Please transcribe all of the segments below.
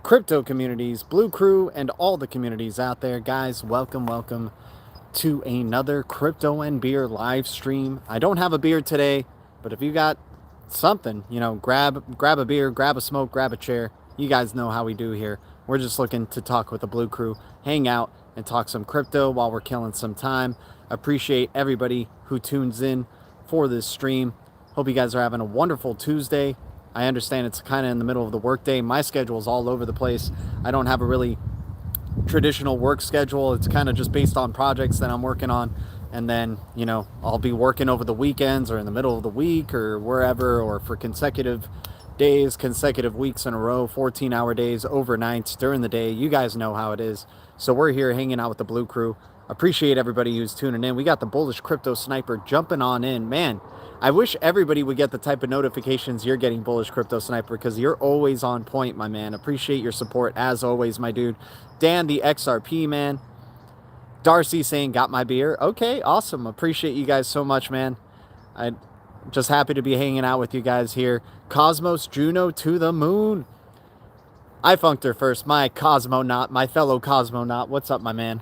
crypto communities, Blue Crew, and all the communities out there. Guys, welcome to another Crypto and Beer live stream. I don't have a beer today, but if you got something, grab a beer, grab a smoke, grab a chair. You guys know how we do here. We're just looking to talk with the Blue Crew, hang out, and talk some crypto while we're killing some time. Appreciate everybody who tunes in for this stream. Hope you guys are having a wonderful Tuesday. I understand it's kind of in the middle of the workday. My schedule is all over the place. I don't have a really traditional work schedule. It's kind of just based on projects that I'm working on. And then, I'll be working over the weekends or in the middle of the week or wherever, or for consecutive days, consecutive weeks in a row, 14-hour days, overnights, during the day. You guys know how it is. So we're here hanging out with the Blue Crew. Appreciate everybody who's tuning in. We got the Bullish Crypto Sniper jumping on in. Man, I wish everybody would get the type of notifications you're getting, Bullish Crypto Sniper, because you're always on point, my man. Appreciate your support, as always, my dude. Dan, the XRP, man. Darcy saying, got my beer. Okay, awesome. Appreciate you guys so much, man. I'm just happy to be hanging out with you guys here. Cosmos Juno to the moon. I funked her first. My cosmonaut, my fellow cosmonaut. What's up, my man?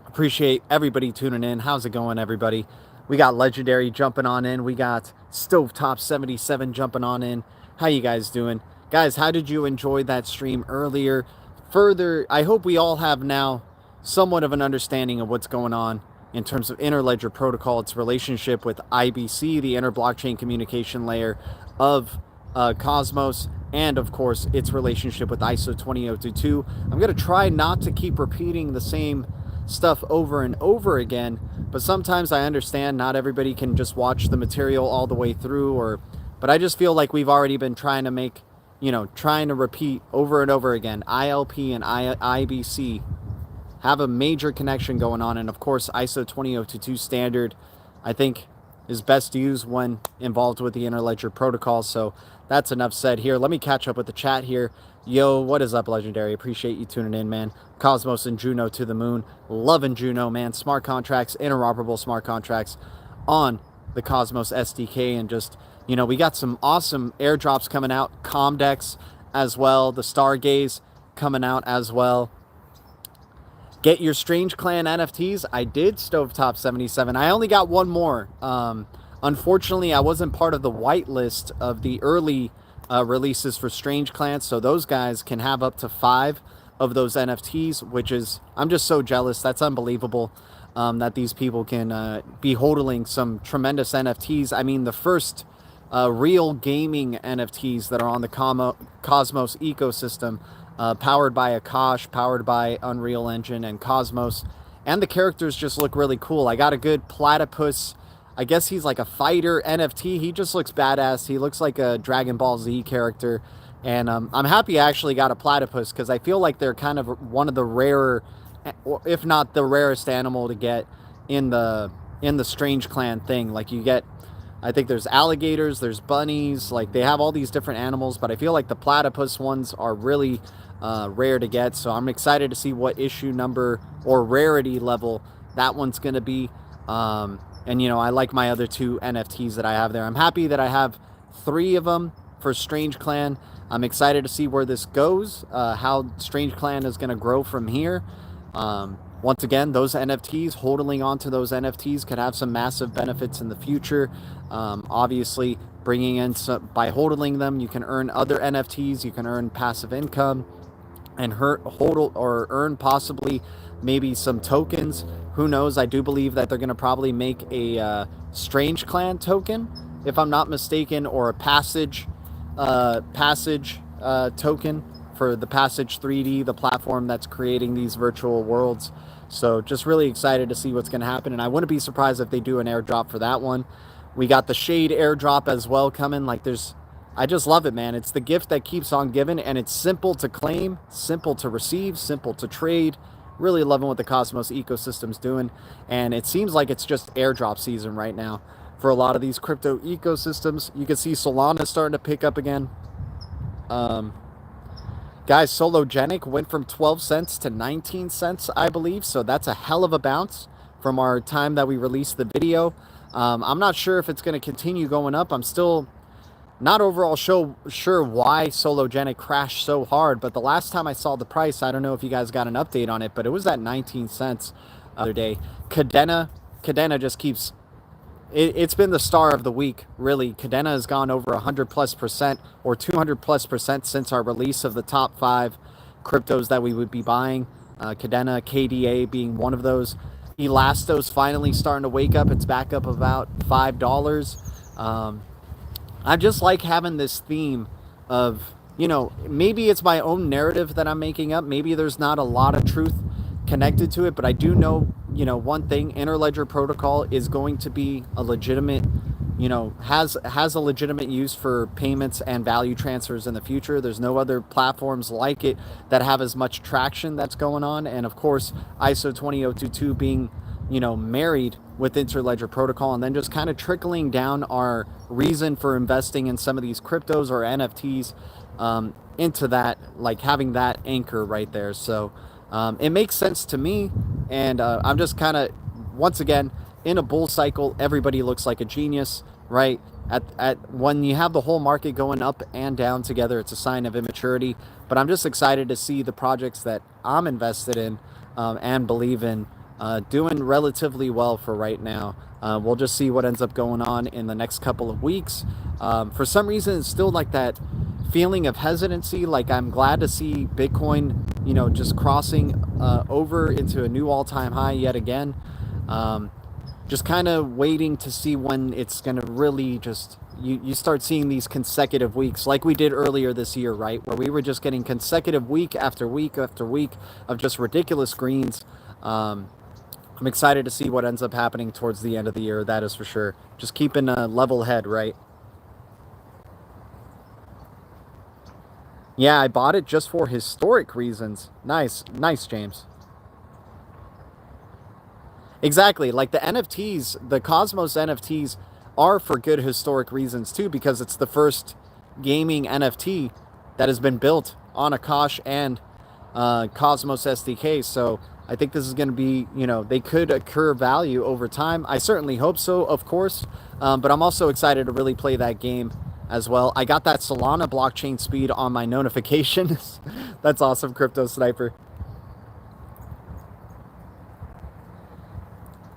Appreciate everybody tuning in. How's it going, everybody? We got Legendary jumping on in. We got Stovetop 77 jumping on in. How you guys doing? Guys, how did you enjoy that stream earlier? Further, I hope we all have now somewhat of an understanding of what's going on in terms of Interledger Protocol, its relationship with IBC, the inter-blockchain communication layer of Cosmos, and of course, its relationship with ISO 20022. I'm going to try not to keep repeating the same stuff over and over again, but sometimes I understand not everybody can just watch the material all the way through, but I just feel like we've already been trying to make, trying to repeat over and over again. ILP and IBC have a major connection going on, and of course ISO 20022 standard, I think, is best used when involved with the Interledger protocol. So that's enough said here. Let me catch up with the chat here. Yo, what is up, Legendary? Appreciate you tuning in, man. Cosmos and Juno to the moon. Loving Juno, man. Smart contracts, interoperable smart contracts on the Cosmos SDK. And just, we got some awesome airdrops coming out. Comdex as well. The Stargaze coming out as well. Get your Strange Clan NFTs. I did, Stovetop 77. I only got one more. Unfortunately, I wasn't part of the whitelist of the early releases for Strange Clan, so those guys can have up to 5 of those NFTs, which is, I'm just so jealous. That's unbelievable that these people can be hodling some tremendous NFTs. I mean, the first real gaming NFTs that are on the Cosmos ecosystem, powered by Akash, powered by Unreal Engine and Cosmos, and the characters just look really cool. I got a good platypus. I guess he's like a fighter NFT. He just looks badass. He looks like a Dragon Ball Z character. And I'm happy I actually got a platypus, because I feel like they're kind of one of the rarer, if not the rarest animal to get in the Strange Clan thing. Like, you get, I think there's alligators, there's bunnies, like they have all these different animals, but I feel like the platypus ones are really rare to get. So I'm excited to see what issue number or rarity level that one's going to be. And, I like my other 2 NFTs that I have there. I'm happy that I have 3 of them for Strange Clan. I'm excited to see where this goes, how Strange Clan is going to grow from here. Once again, those NFTs, holding onto those NFTs could have some massive benefits in the future. Obviously, bringing in by holding them, you can earn other NFTs, you can earn passive income, and earn possibly maybe some tokens. Who knows? I do believe that they're going to probably make a Strange Clan token, if I'm not mistaken, or a passage token for the Passage 3D, the platform that's creating these virtual worlds. So just really excited to see what's going to happen, and I wouldn't be surprised if they do an airdrop for that one. We got the Shade airdrop as well coming. I just love it, man. It's the gift that keeps on giving, and it's simple to claim, simple to receive, simple to trade. Really loving what the Cosmos ecosystem's doing, and it seems like it's just airdrop season right now for a lot of these crypto ecosystems. You can see Solana starting to pick up again. Guys, Sologenic went from 12 cents to 19 cents, I believe, so that's a hell of a bounce from our time that we released the video. I'm not sure if it's going to continue going up. I'm still not overall sure why Sologenic crashed so hard, but the last time I saw the price, I don't know if you guys got an update on it, but it was at 19 cents the other day. Cadena just keeps, it's been the star of the week, really. Cadena has gone over 100+% or 200+% since our release of the top 5 cryptos that we would be buying. Cadena, KDA being one of those. Elasto's finally starting to wake up. It's back up about $5. I just like having this theme of, maybe it's my own narrative that I'm making up. Maybe there's not a lot of truth connected to it, but I do know, one thing, Interledger Protocol is going to be a legitimate, has a legitimate use for payments and value transfers in the future. There's no other platforms like it that have as much traction that's going on. And of course, ISO 20022 being, married with Interledger Protocol, and then just kind of trickling down our reason for investing in some of these cryptos or NFTs into that, like having that anchor right there. So it makes sense to me, and I'm just kind of, once again, in a bull cycle, everybody looks like a genius, right? At when you have the whole market going up and down together, it's a sign of immaturity. But I'm just excited to see the projects that I'm invested in and believe in doing relatively well for right now. We'll just see what ends up going on in the next couple of weeks. For some reason, it's still like that feeling of hesitancy. Like, I'm glad to see Bitcoin, just crossing over into a new all-time high yet again. Just kind of waiting to see when it's going to really just, you start seeing these consecutive weeks like we did earlier this year, right? Where we were just getting consecutive week after week after week of just ridiculous greens. I'm excited to see what ends up happening towards the end of the year. That is for sure. Just keeping a level head, right? Yeah, I bought it just for historic reasons. Nice, James. Exactly. Like the NFTs, the Cosmos NFTs are for good historic reasons too, because it's the first gaming NFT that has been built on Akash and Cosmos SDK. So I think this is going to be, they could accrue value over time. I certainly hope so, of course. But I'm also excited to really play that game as well. I got that Solana blockchain speed on my notifications. That's awesome, Crypto Sniper.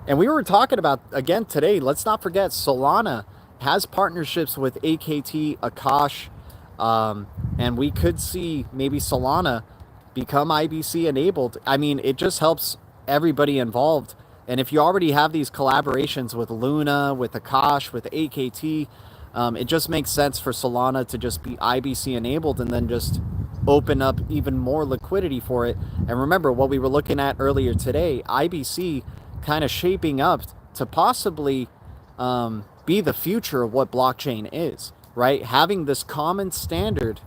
And we were talking about, again today, let's not forget Solana has partnerships with AKT, Akash, and we could see maybe Solana become IBC enabled. I mean, it just helps everybody involved. And if you already have these collaborations with Luna, with Akash, with AKT, it just makes sense for Solana to just be IBC enabled and then just open up even more liquidity for it. And remember what we were looking at earlier today, IBC kind of shaping up to possibly be the future of what blockchain is, right? Having this common standard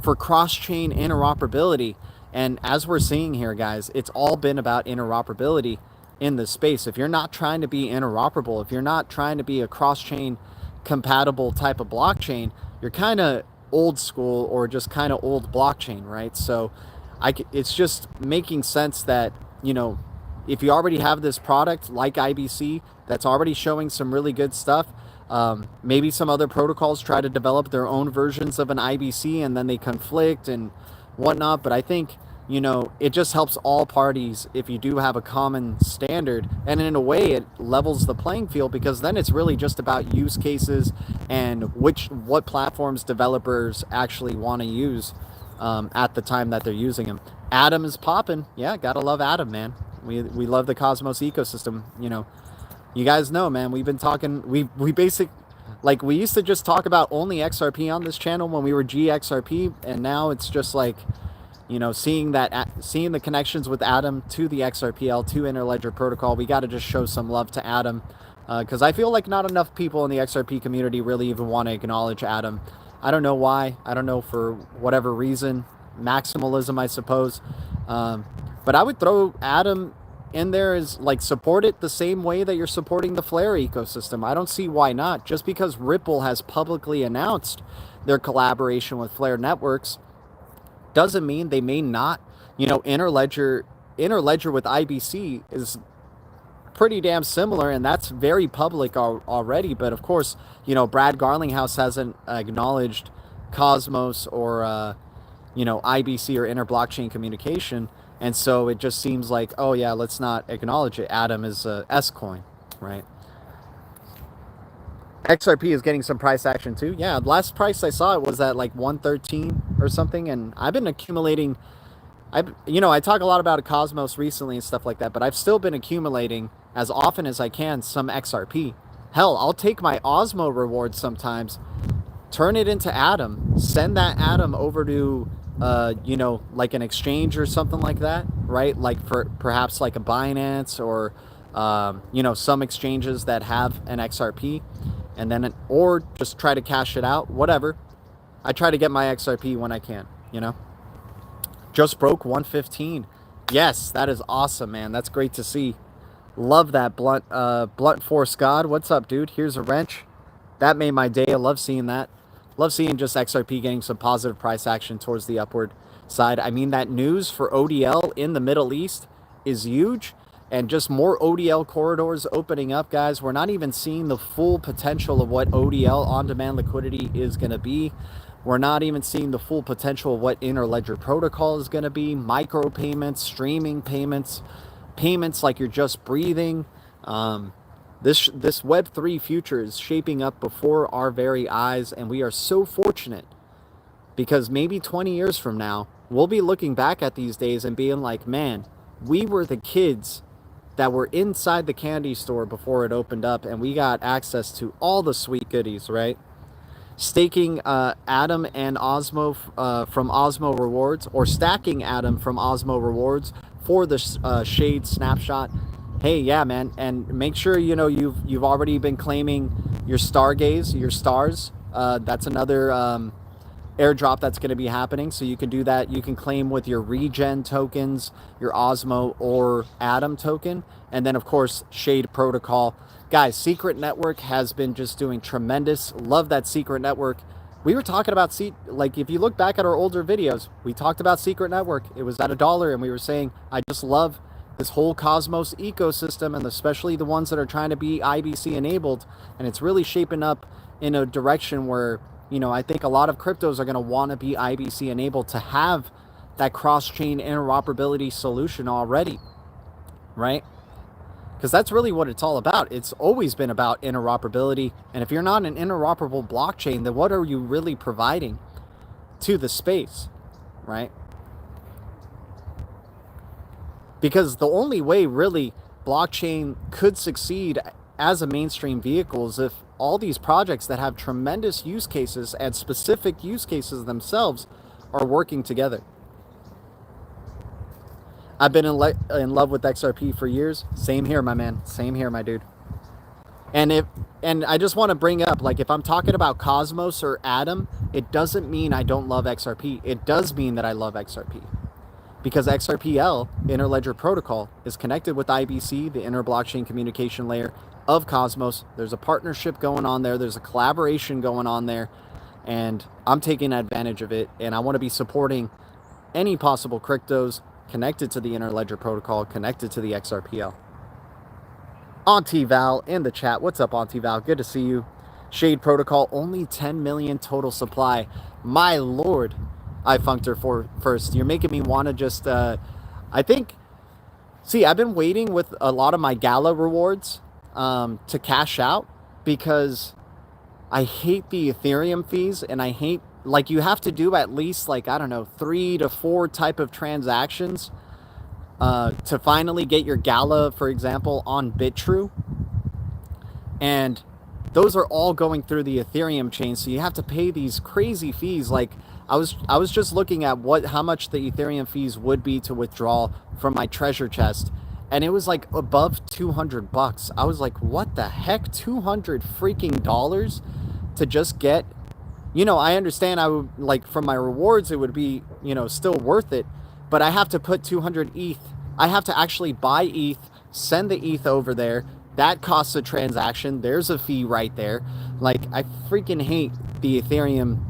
for cross-chain interoperability. And as we're seeing here, guys, it's all been about interoperability in this space. If you're not trying to be interoperable, if you're not trying to be a cross-chain compatible type of blockchain, you're kind of old school or just kind of old blockchain, right? So it's just making sense that, if you already have this product like IBC that's already showing some really good stuff, maybe some other protocols try to develop their own versions of an IBC and then they conflict and whatnot. But I think, it just helps all parties if you do have a common standard. And in a way, it levels the playing field, because then it's really just about use cases and what platforms developers actually want to use at the time that they're using them. Atom is popping. Yeah, gotta love Atom, man. We love the Cosmos ecosystem. You guys know, man, we've been talking, we used to just talk about only XRP on this channel when we were GXRP, and now it's just like, seeing the connections with Atom to the XRPL, to Interledger Protocol. We got to just show some love to Atom, because I feel like not enough people in the XRP community really even want to acknowledge Atom. I don't know why. I don't know, for whatever reason. Maximalism, I suppose. But I would throw Atom in there as, like, support it the same way that you're supporting the Flare ecosystem. I don't see why not. Just because Ripple has publicly announced their collaboration with Flare Networks doesn't mean they may not. Interledger with IBC is pretty damn similar, and that's very public already. But of course, you know, Brad Garlinghouse hasn't acknowledged Cosmos or you know, IBC or inter-blockchain communication, and so it just seems like, oh yeah, let's not acknowledge it. Atom is a S coin, right? XRP is getting some price action too. Yeah, the last price I saw it was at like 113 or something, and I've been accumulating. You know, I talk a lot about Cosmos recently and stuff like that, but I've still been accumulating as often as I can some XRP. Hell, I'll take my Osmo rewards sometimes, turn it into Atom, send that Atom over to, you know, like an exchange or something like that, right? Like for perhaps like a Binance or, you know, some exchanges that have an XRP, and then, or just try to cash it out, whatever. I try to get my XRP when I can, you know. Just broke 115. Yes, that is awesome, man. That's great to see. Love that. Blunt Force God. What's up, dude? Here's a wrench. That made my day. I love seeing that. Love seeing just XRP getting some positive price action towards the upward side. I mean, that news for ODL in the Middle East is huge. And just more ODL corridors opening up, guys. We're not even seeing the full potential of what ODL, on-demand liquidity, is going to be. We're not even seeing the full potential of what interledger protocol is going to be. Micro payments, streaming payments, payments like you're just breathing. This Web3 future is shaping up before our very eyes, and we are so fortunate because maybe 20 years from now, we'll be looking back at these days and being like, man, we were the kids that were inside the candy store before it opened up, and we got access to all the sweet goodies, right? Staking Atom and Osmo from Osmo rewards, or stacking Atom from Osmo rewards for the Shade snapshot. Hey, yeah, man, and make sure you know you've already been claiming your Stargaze, your stars. That's another airdrop that's going to be happening, so you can do that. You can claim with your regen tokens, your Osmo or Atom token, and then of course Shade protocol. Guys, Secret Network has been just doing tremendous. Love that Secret Network. We were talking about like if you look back at our older videos, we talked about Secret Network. It was at $1, and we were saying I just love this whole Cosmos ecosystem, and especially the ones that are trying to be IBC enabled, and it's really shaping up in a direction where, you know, I think a lot of cryptos are going to want to be IBC enabled to have that cross-chain interoperability solution already, right? Because that's really what it's all about. It's always been about interoperability. And if you're not an interoperable blockchain, then what are you really providing to the space, right? Because the only way really blockchain could succeed as a mainstream vehicle is if all these projects that have tremendous use cases and specific use cases themselves are working together. I've been in love with XRP for years. Same here, my man. Same here, my dude. And I just want to bring up, like, if I'm talking about Cosmos or Atom, it doesn't mean I don't love XRP. It does mean that I love XRP. Because XRPL, Interledger Protocol, is connected with IBC, the inter-blockchain communication layer of Cosmos. There's a partnership going on there. There's a collaboration going on there. And I'm taking advantage of it. And I want to be supporting any possible cryptos connected to the Interledger Protocol, connected to the XRPL. Auntie-Val in the chat. What's up, Auntie-Val? Good to see you. Shade Protocol, only 10 million total supply. My lord, I funked her for first. You're making me want to just, I think, see, I've been waiting with a lot of my Gala rewards to cash out because I hate the Ethereum fees, and I hate, like, you have to do at least, like, I don't know, 3 to 4 type of transactions to finally get your Gala, for example, on BitTrue. And those are all going through the Ethereum chain, so you have to pay these crazy fees. Like, I was just looking at how much the Ethereum fees would be to withdraw from my treasure chest, and it was like above $200. I was like, what the heck? $200 freaking dollars to just get, you know, I understand I would, like, from my rewards, it would be, you know, still worth it, but I have to put 200 ETH. I have to actually buy ETH, send the ETH over there. That costs a transaction. There's a fee right there. Like, I freaking hate the Ethereum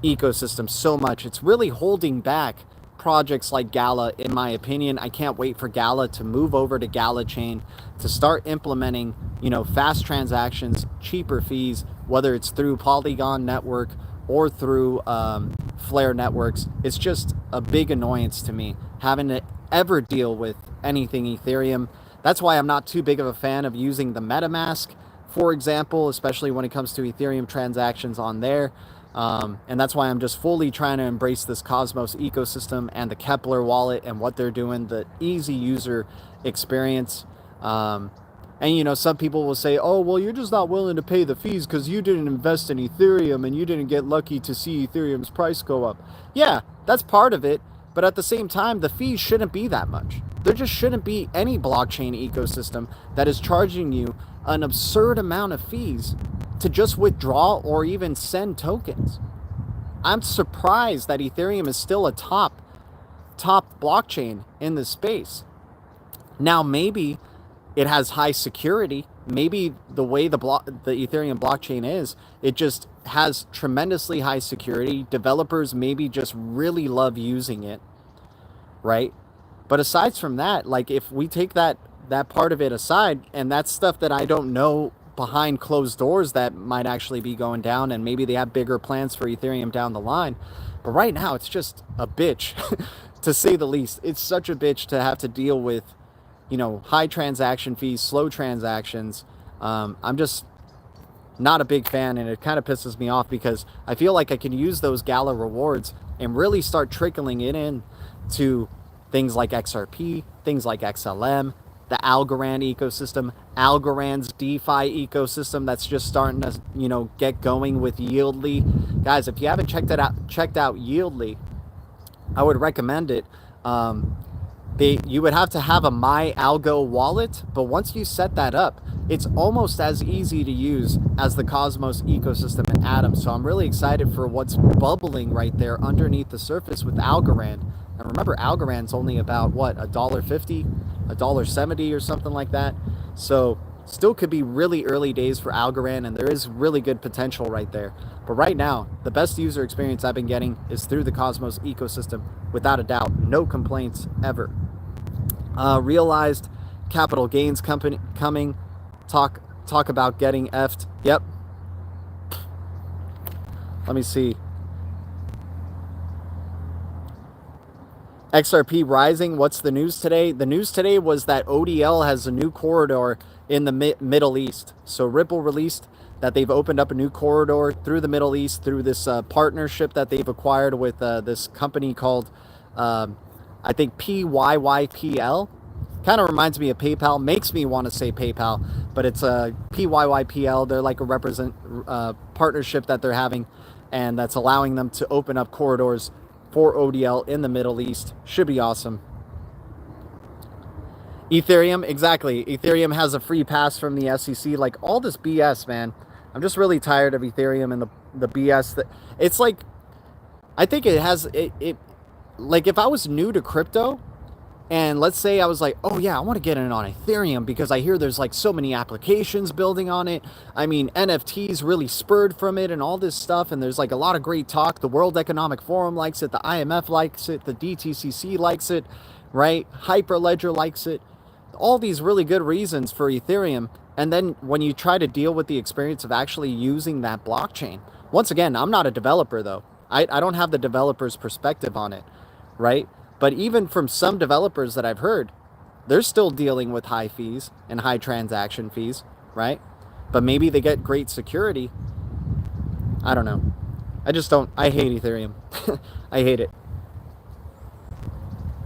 ecosystem so much. It's really holding back projects like Gala, in my opinion. I can't wait for Gala to move over to Gala Chain, to start implementing, you know, fast transactions, cheaper fees, whether it's through Polygon Network or through Flare networks. It's just a big annoyance to me having to ever deal with anything Ethereum. That's why I'm not too big of a fan of using the MetaMask, for example, especially when it comes to Ethereum transactions on there. And that's why I'm just fully trying to embrace this Cosmos ecosystem and the Kepler wallet and what they're doing, the easy user experience. And, you know, some people will say, oh, well, you're just not willing to pay the fees because you didn't invest in Ethereum and you didn't get lucky to see Ethereum's price go up. Yeah, that's part of it. But at the same time, the fees shouldn't be that much. There just shouldn't be any blockchain ecosystem that is charging you an absurd amount of fees to just withdraw or even send tokens. I'm surprised that Ethereum is still a top blockchain in this space. Now, maybe it has high security. Maybe the way the Ethereum blockchain is, it just has tremendously high security. Developers maybe just really love using it, right? But aside from that, like if we take that part of it aside, and that's stuff that I don't know behind closed doors that might actually be going down, and maybe they have bigger plans for Ethereum down the line. But right now, it's just a bitch, to say the least. It's such a bitch to have to deal with, you know, high transaction fees, slow transactions. I'm just not a big fan, and it kind of pisses me off because I feel like I can use those Gala rewards and really start trickling it in to things like XRP, things like XLM, the Algorand ecosystem, Algorand's DeFi ecosystem that's just starting to, you know, get going with Yieldly. Guys, if you haven't checked out Yieldly, I would recommend it. You would have to have a MyAlgo wallet, but once you set that up, it's almost as easy to use as the Cosmos ecosystem and Atom. So I'm really excited for what's bubbling right there underneath the surface with Algorand. And remember, Algorand's only about, what, $1.50, $1.70 or something like that. So still could be really early days for Algorand, and there is really good potential right there. But right now, the best user experience I've been getting is through the Cosmos ecosystem, without a doubt. No complaints ever. Realized capital gains company coming. Talk about getting effed. Yep. Let me see. XRP rising. What's the news today? The news today was that ODL has a new corridor in the Middle East. So Ripple released that they've opened up a new corridor through the Middle East through this partnership that they've acquired with this company called, I think, PYYPL. Kind of reminds me of PayPal. Makes me want to say PayPal, but it's a PYYPL. They're like a partnership that they're having, and that's allowing them to open up corridors for ODL in the Middle East. Should be awesome. Ethereum, exactly. Ethereum has a free pass from the SEC. Like, all this BS, man. I'm just really tired of Ethereum and the BS that it's like. I think it has it like, if I was new to crypto, and let's say I was like, oh yeah, I want to get in on Ethereum because I hear there's like so many applications building on it. I mean, NFTs really spurred from it and all this stuff. And there's like a lot of great talk. The World Economic Forum likes it. The IMF likes it. The DTCC likes it, right? Hyperledger likes it. All these really good reasons for Ethereum. And then when you try to deal with the experience of actually using that blockchain, once again, I'm not a developer though. I don't have the developer's perspective on it, right? But even from some developers that I've heard, they're still dealing with high fees and high transaction fees, right? But maybe they get great security. I don't know. I hate Ethereum. I hate it.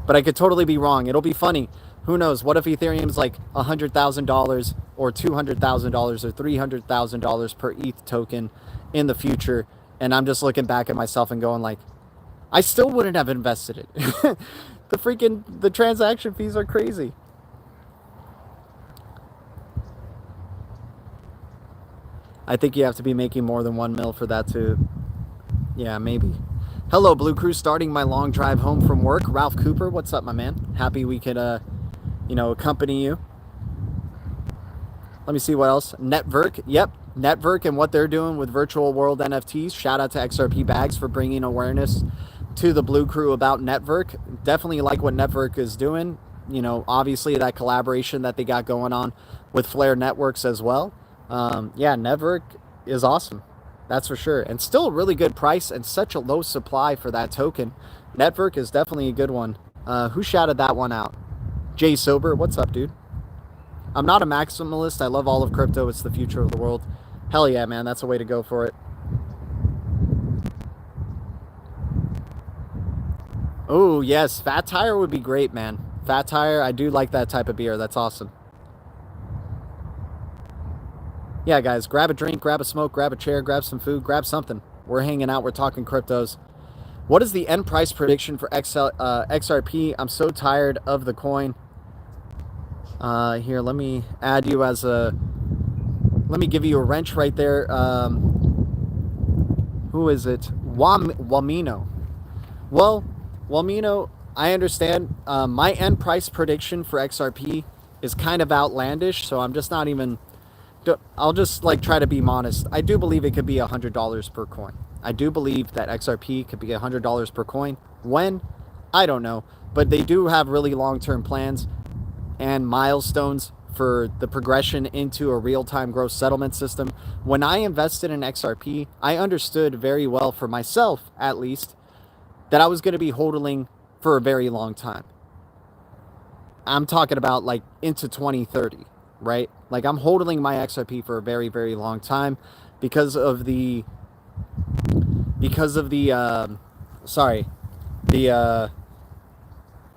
But I could totally be wrong. It'll be funny. Who knows? What if Ethereum's like $100,000 or $200,000 or $300,000 per ETH token in the future? And I'm just looking back at myself and going like, I still wouldn't have invested it. The transaction fees are crazy. I think you have to be making more than 1 mil for that to, yeah, maybe. Hello, Blue Crew, starting my long drive home from work. Ralph Cooper, what's up, my man? Happy we could, accompany you. Let me see what else. Network, yep. Network and what they're doing with virtual world NFTs. Shout out to XRP Bags for bringing awareness to the Blue Crew about Network. Definitely like what Network is doing. You know, obviously that collaboration that they got going on with Flare Networks as well. Yeah, Network is awesome. That's for sure. And still a really good price and such a low supply for that token. Network is definitely a good one. Who shouted that one out? Jay Sober, what's up, dude? I'm not a maximalist. I love all of crypto. It's the future of the world. Hell yeah, man. That's a way to go for it. Oh, yes. Fat Tire would be great, man. Fat Tire, I do like that type of beer. That's awesome. Yeah, guys, grab a drink, grab a smoke, grab a chair, grab some food, grab something. We're hanging out. We're talking cryptos. What is the end price prediction for XRP? I'm so tired of the coin. Here, let me add you as a... Let me give you a wrench right there. Who is it? Wamino. Well, Wamino, I understand. My end price prediction for XRP is kind of outlandish, so I'm just not even... I'll just like try to be modest. I do believe it could be $100 per coin. I do believe that XRP could be $100 per coin. When? I don't know. But they do have really long-term plans and milestones for the progression into a real-time gross settlement system. When I invested in XRP, I understood very well, for myself at least, that I was going to be hodling for a very long time. I'm talking about like into 2030, right? Like I'm hodling my XRP for a very, very long time because of the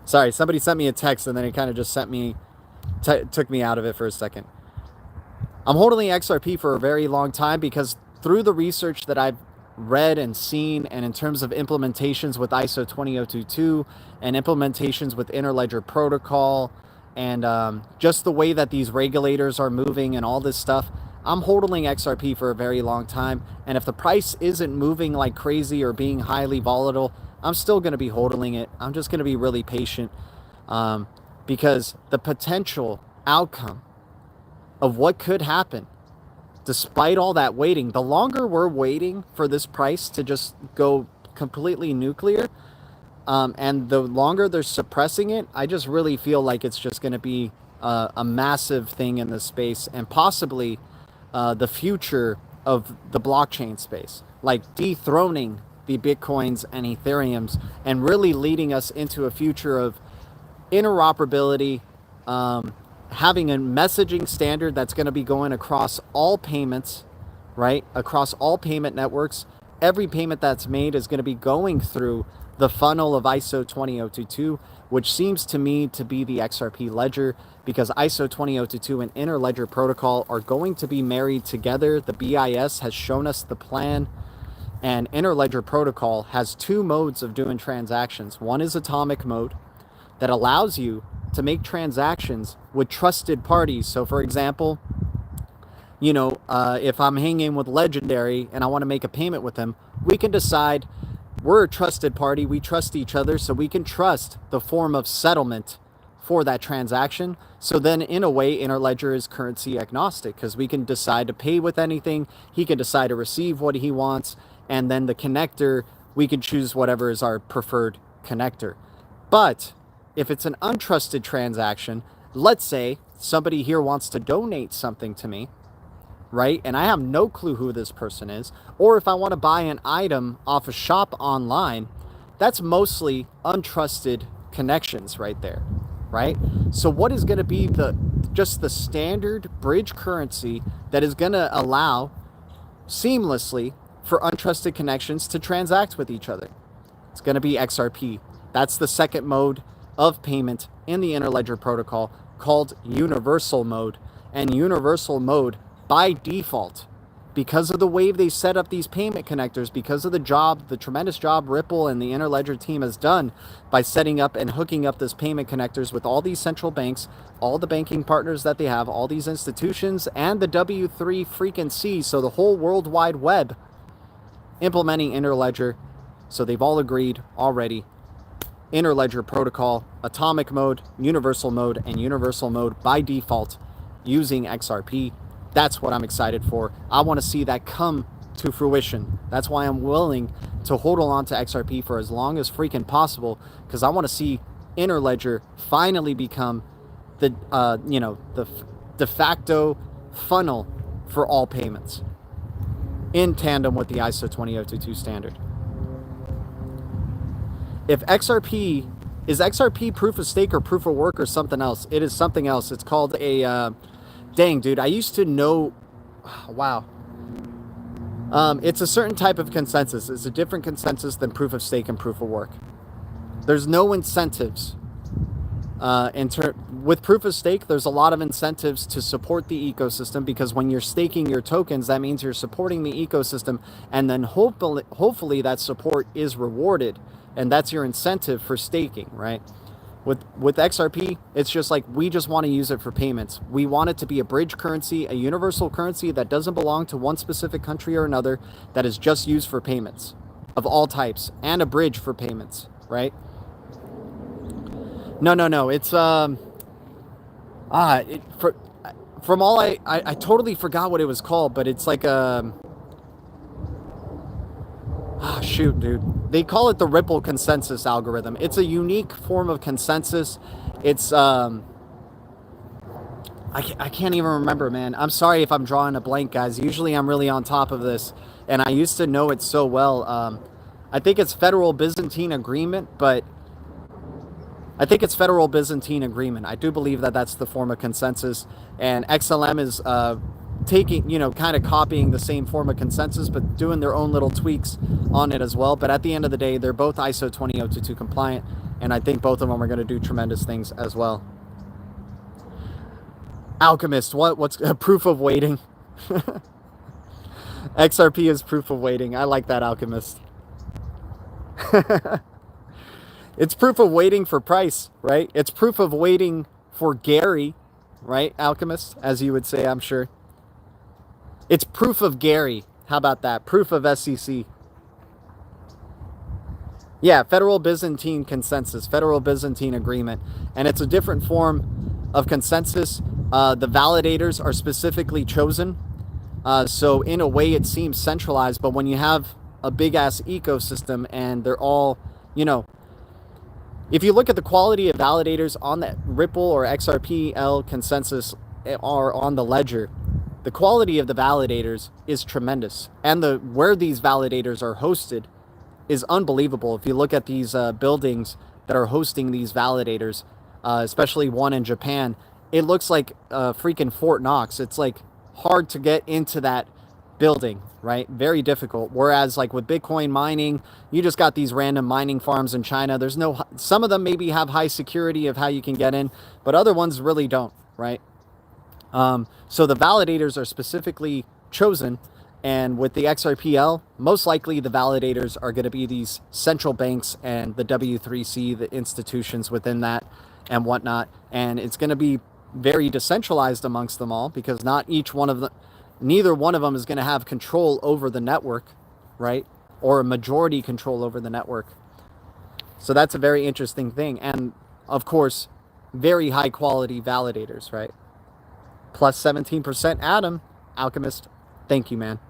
sorry, somebody sent me a text and then it kind of just took me out of it for a second. I'm hodling XRP for a very long time because through the research that I've read and seen, and in terms of implementations with ISO 20022 and implementations with Interledger Protocol, and just the way that these regulators are moving and all this stuff, I'm hodling XRP for a very long time. And if the price isn't moving like crazy or being highly volatile, I'm still going to be hodling it. I'm just going to be really patient because the potential outcome of what could happen, despite all that waiting, the longer we're waiting for this price to just go completely nuclear, and the longer they're suppressing it, I just really feel like it's just going to be a massive thing in this space, and possibly the future of the blockchain space, like dethroning the Bitcoins and Ethereums and really leading us into a future of interoperability, having a messaging standard that's going to be going across all payments, right? Across all payment networks. Every payment that's made is going to be going through the funnel of ISO 20022, which seems to me to be the XRP ledger, because ISO 20022 and Interledger Protocol are going to be married together. The BIS has shown us the plan, and Interledger Protocol has two modes of doing transactions. One is atomic mode that allows you to make transactions with trusted parties. So for example, you know, if I'm hanging with Legendary and I want to make a payment with them, we can decide we're a trusted party, we trust each other, so we can trust the form of settlement for that transaction. So then in a way, Interledger is currency agnostic, because we can decide to pay with anything, he can decide to receive what he wants, and then the connector, we can choose whatever is our preferred connector. But if it's an untrusted transaction, let's say somebody here wants to donate something to me, right? And I have no clue who this person is. Or if I want to buy an item off a shop online, that's mostly untrusted connections right there, right? So what is going to be just the standard bridge currency that is going to allow seamlessly for untrusted connections to transact with each other? It's going to be XRP. That's the second mode of payment in the Interledger Protocol, called universal mode. And universal mode, by default, because of the way they set up these payment connectors, because of the tremendous job Ripple and the Interledger team has done by setting up and hooking up this payment connectors with all these central banks, all the banking partners that they have, all these institutions, and the W3 freaking C, so the whole World Wide Web implementing Interledger. So they've all agreed already. Interledger Protocol, atomic mode, universal mode, and universal mode by default using XRP. That's what I'm excited for. I want to see that come to fruition. That's why I'm willing to hold on to XRP for as long as freaking possible, because I want to see Interledger finally become the the de facto funnel for all payments in tandem with the ISO 20022 standard. If XRP is XRP proof of stake or proof of work or something else? It is something else. It's called a dang, dude, I used to know. Wow. It's a certain type of consensus. It's a different consensus than proof of stake and proof of work. There's no incentives. With proof of stake, there's a lot of incentives to support the ecosystem, because when you're staking your tokens, that means you're supporting the ecosystem, and then hopefully that support is rewarded, and that's your incentive for staking, right? With XRP, it's just like, we just want to use it for payments. We want it to be a bridge currency, a universal currency that doesn't belong to one specific country or another, that is just used for payments of all types, and a bridge for payments, right? No. It's from all I totally forgot what it was called, but it's like shoot, dude. They call it the Ripple consensus algorithm. It's a unique form of consensus. It's I can't even remember, man. I'm sorry if I'm drawing a blank, guys. Usually I'm really on top of this, and I used to know it so well. I think it's Federal Byzantine Agreement, but I think it's Federal Byzantine Agreement. I do believe that that's the form of consensus, and XLM is taking, kind of copying the same form of consensus, but doing their own little tweaks on it as well. But at the end of the day, they're both ISO 20022 compliant, and I think both of them are going to do tremendous things as well. Alchemist, what's proof of waiting? XRP is proof of waiting. I like that, Alchemist. It's proof of waiting for price, right? It's proof of waiting for Gary, right, Alchemist, as you would say, I'm sure. It's proof of Gary. How about that? Proof of SEC. Yeah, Federal Byzantine Consensus, Federal Byzantine Agreement. And it's a different form of consensus. The validators are specifically chosen. So in a way, it seems centralized. But when you have a big-ass ecosystem and they're all, if you look at the quality of validators on that Ripple or XRPL consensus or on the ledger, the quality of the validators is tremendous. And where these validators are hosted is unbelievable. If you look at these buildings that are hosting these validators, especially one in Japan, it looks like freaking Fort Knox. It's like hard to get into that building, right? Very difficult. Whereas like with Bitcoin mining, you just got these random mining farms in China. There's some of them maybe have high security of how you can get in, but other ones really don't, right? So the validators are specifically chosen, and with the XRPL, most likely the validators are going to be these central banks and the W3C, the institutions within that and whatnot. And it's going to be very decentralized amongst them all, because neither one of them is going to have control over the network, right? Or a majority control over the network. So that's a very interesting thing. And of course, very high quality validators, right? Plus 17% Adam, Alchemist. Thank you, man.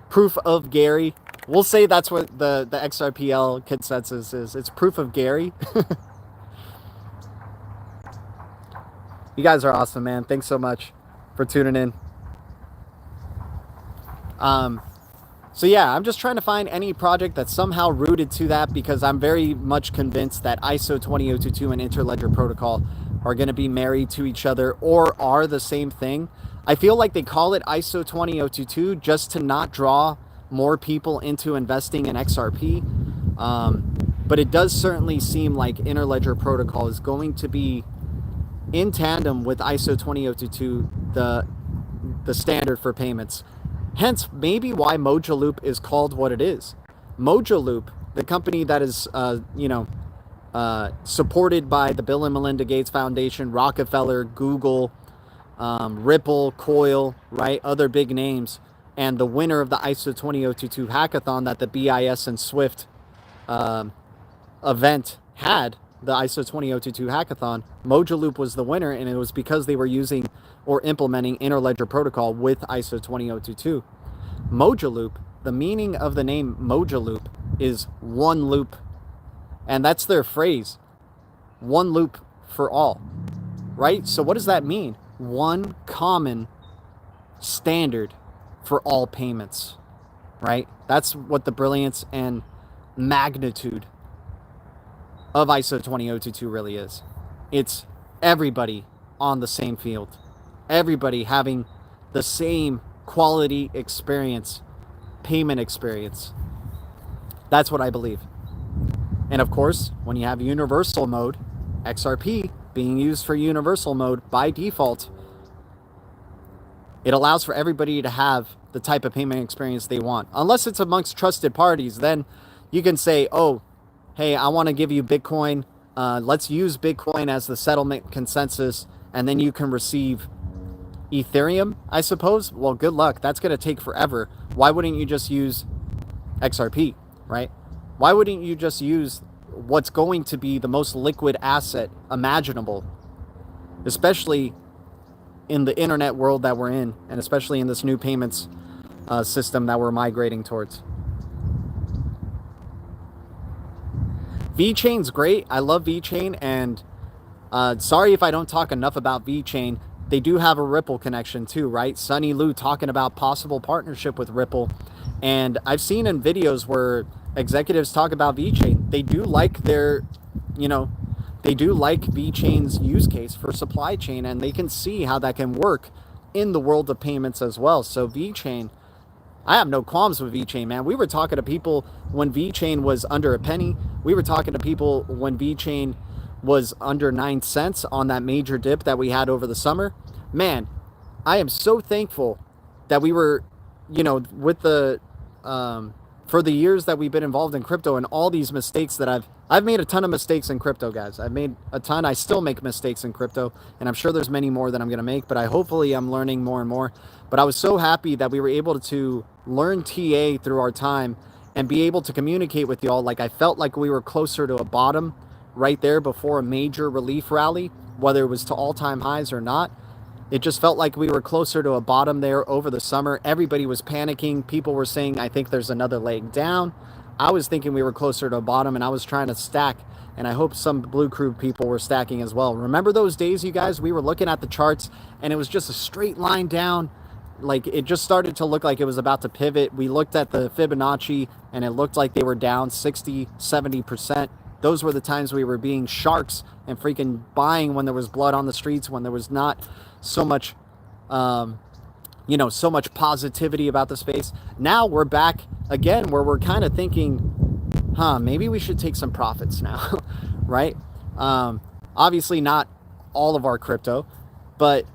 Proof of Gary. We'll say that's what the XRPL consensus is. It's proof of Gary. You guys are awesome, man. Thanks so much for tuning in. So yeah, I'm just trying to find any project that's somehow rooted to that, because I'm very much convinced that ISO 20022 and Interledger Protocol are going to be married to each other or are the same thing. I feel like they call it ISO 20022 just to not draw more people into investing in XRP. But it does certainly seem like Interledger Protocol is going to be in tandem with ISO 20022, the standard for payments. Hence, maybe why Mojaloop is called what it is. Mojaloop, the company that is, supported by the Bill and Melinda Gates Foundation, Rockefeller, Google, Ripple, Coil, right? Other big names. And the winner of the ISO 20022 hackathon that the BIS and SWIFT event had, the ISO 20022 hackathon, Mojaloop was the winner, and it was because they were using or implementing Interledger Protocol with ISO 20022. Moja Loop, the meaning of the name Moja Loop is one loop. And that's their phrase, one loop for all, right? So what does that mean? One common standard for all payments, right? That's what the brilliance and magnitude of ISO 20022 really is. It's everybody on the same field, everybody having the same quality experience, payment experience. That's what I believe. And of course, when you have universal mode, XRP being used for universal mode by default, it allows for everybody to have the type of payment experience they want. Unless it's amongst trusted parties, then you can say, oh, hey, I want to give you Bitcoin. Let's use Bitcoin as the settlement consensus, and then you can receive Ethereum, I suppose. Well, good luck. That's going to take forever. Why wouldn't you just use XRP, right? Why wouldn't you just use what's going to be the most liquid asset imaginable, especially in the internet world that we're in, and especially in this new payments system that we're migrating towards? VeChain's great. I love VeChain, and sorry if I don't talk enough about VeChain. They do have a Ripple connection too, right? Sunny Lou talking about possible partnership with Ripple. And I've seen in videos where executives talk about VeChain. They do like they do like VeChain's use case for supply chain, and they can see how that can work in the world of payments as well. So VeChain, I have no qualms with VeChain, man. We were talking to people when VeChain was under a penny. We were talking to people when VeChain was under 9 cents on that major dip that we had over the summer. Man, I am so thankful that we were, with the, for the years that we've been involved in crypto and all these mistakes that I've made a ton of mistakes in crypto, guys. I've made a ton. I still make mistakes in crypto, and I'm sure there's many more that I'm going to make, but hopefully I'm learning more and more. But I was so happy that we were able to learn TA through our time and be able to communicate with y'all. Like, I felt like we were closer to a bottom right there before a major relief rally, whether it was to all-time highs or not. It just felt like we were closer to a bottom there over the summer. Everybody was panicking. People were saying, I think there's another leg down. I was thinking we were closer to a bottom, and I was trying to stack, and I hope some Blue Crew people were stacking as well. Remember those days, you guys? We were looking at the charts, and it was just a straight line down. Like, it just started to look like it was about to pivot. We looked at the Fibonacci, and it looked like they were down 60, 70%. Those were the times we were being sharks and freaking buying when there was blood on the streets, when there was not so much, so much positivity about the space. Now we're back again where we're kind of thinking, maybe we should take some profits now, right? Obviously not all of our crypto, but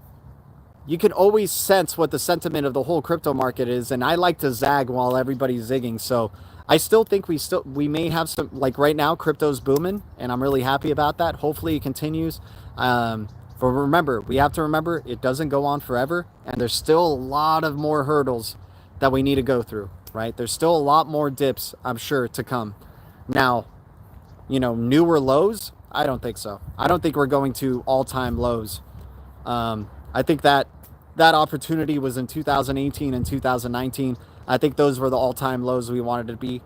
you can always sense what the sentiment of the whole crypto market is. And I like to zag while everybody's zigging. So I still think we may have some, like right now, crypto's booming, and I'm really happy about that. Hopefully it continues. But remember, we have to remember it doesn't go on forever, and there's still a lot of more hurdles that we need to go through, right? There's still a lot more dips, I'm sure, to come. Now, newer lows? I don't think so. I don't think we're going to all-time lows. I think that opportunity was in 2018 and 2019. I think those were the all-time lows we wanted to be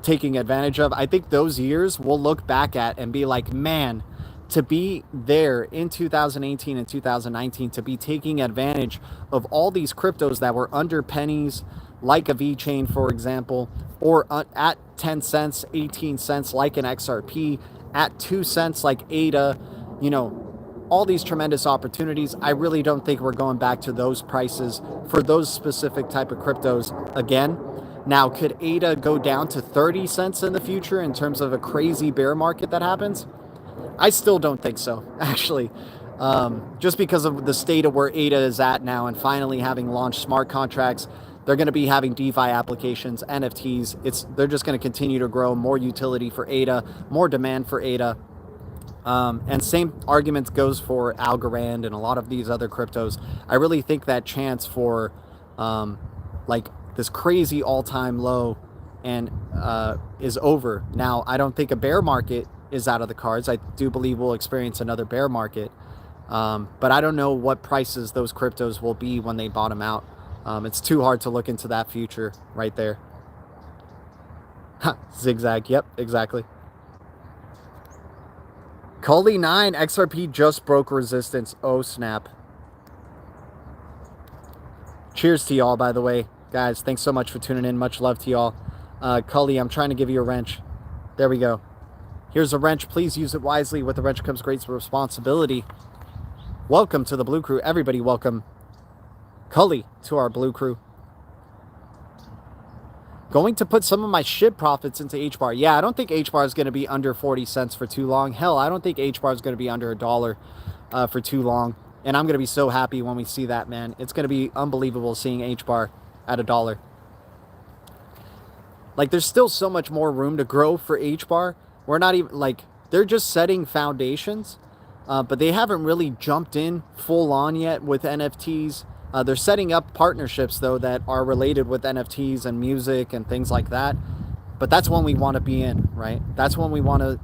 taking advantage of. I think those years we'll look back at and be like, man, to be there in 2018 and 2019, to be taking advantage of all these cryptos that were under pennies, like a VeChain, for example, or at 10 cents, 18 cents, like an XRP, at 2 cents, like ADA, all these tremendous opportunities. I really don't think we're going back to those prices for those specific type of cryptos again. Now, could ADA go down to 30 cents in the future in terms of a crazy bear market that happens? I still don't think so, actually. Just because of the state of where ADA is at now, and finally having launched smart contracts, they're going to be having DeFi applications, NFTs. They're just going to continue to grow, more utility for ADA, more demand for ADA. And same argument goes for Algorand and a lot of these other cryptos. I really think that chance for like this crazy all-time low and is over. Now, I don't think a bear market is out of the cards. I do believe we'll experience another bear market. But I don't know what prices those cryptos will be when they bottom out. It's too hard to look into that future right there. Zigzag. Yep, exactly. Cully 9, XRP just broke resistance. Oh, snap. Cheers to y'all, by the way. Guys, thanks so much for tuning in. Much love to y'all. Cully, I'm trying to give you a wrench. There we go. Here's a wrench. Please use it wisely. With the wrench comes great responsibility. Welcome to the Blue Crew. Everybody welcome Cully to our Blue Crew. Going to put some of my SHIB profits into H-bar. Yeah, I don't think H-bar is going to be under 40 cents for too long. Hell, I don't think H-bar is going to be under $1 for too long. And I'm going to be so happy when we see that, man. It's going to be unbelievable seeing H-bar at $1. Like, there's still so much more room to grow for H-bar. We're not even, like, they're just setting foundations. But they haven't really jumped in full on yet with NFTs. They're setting up partnerships, though, that are related with NFTs and music and things like that. But that's when we want to be in, right? That's when we want to...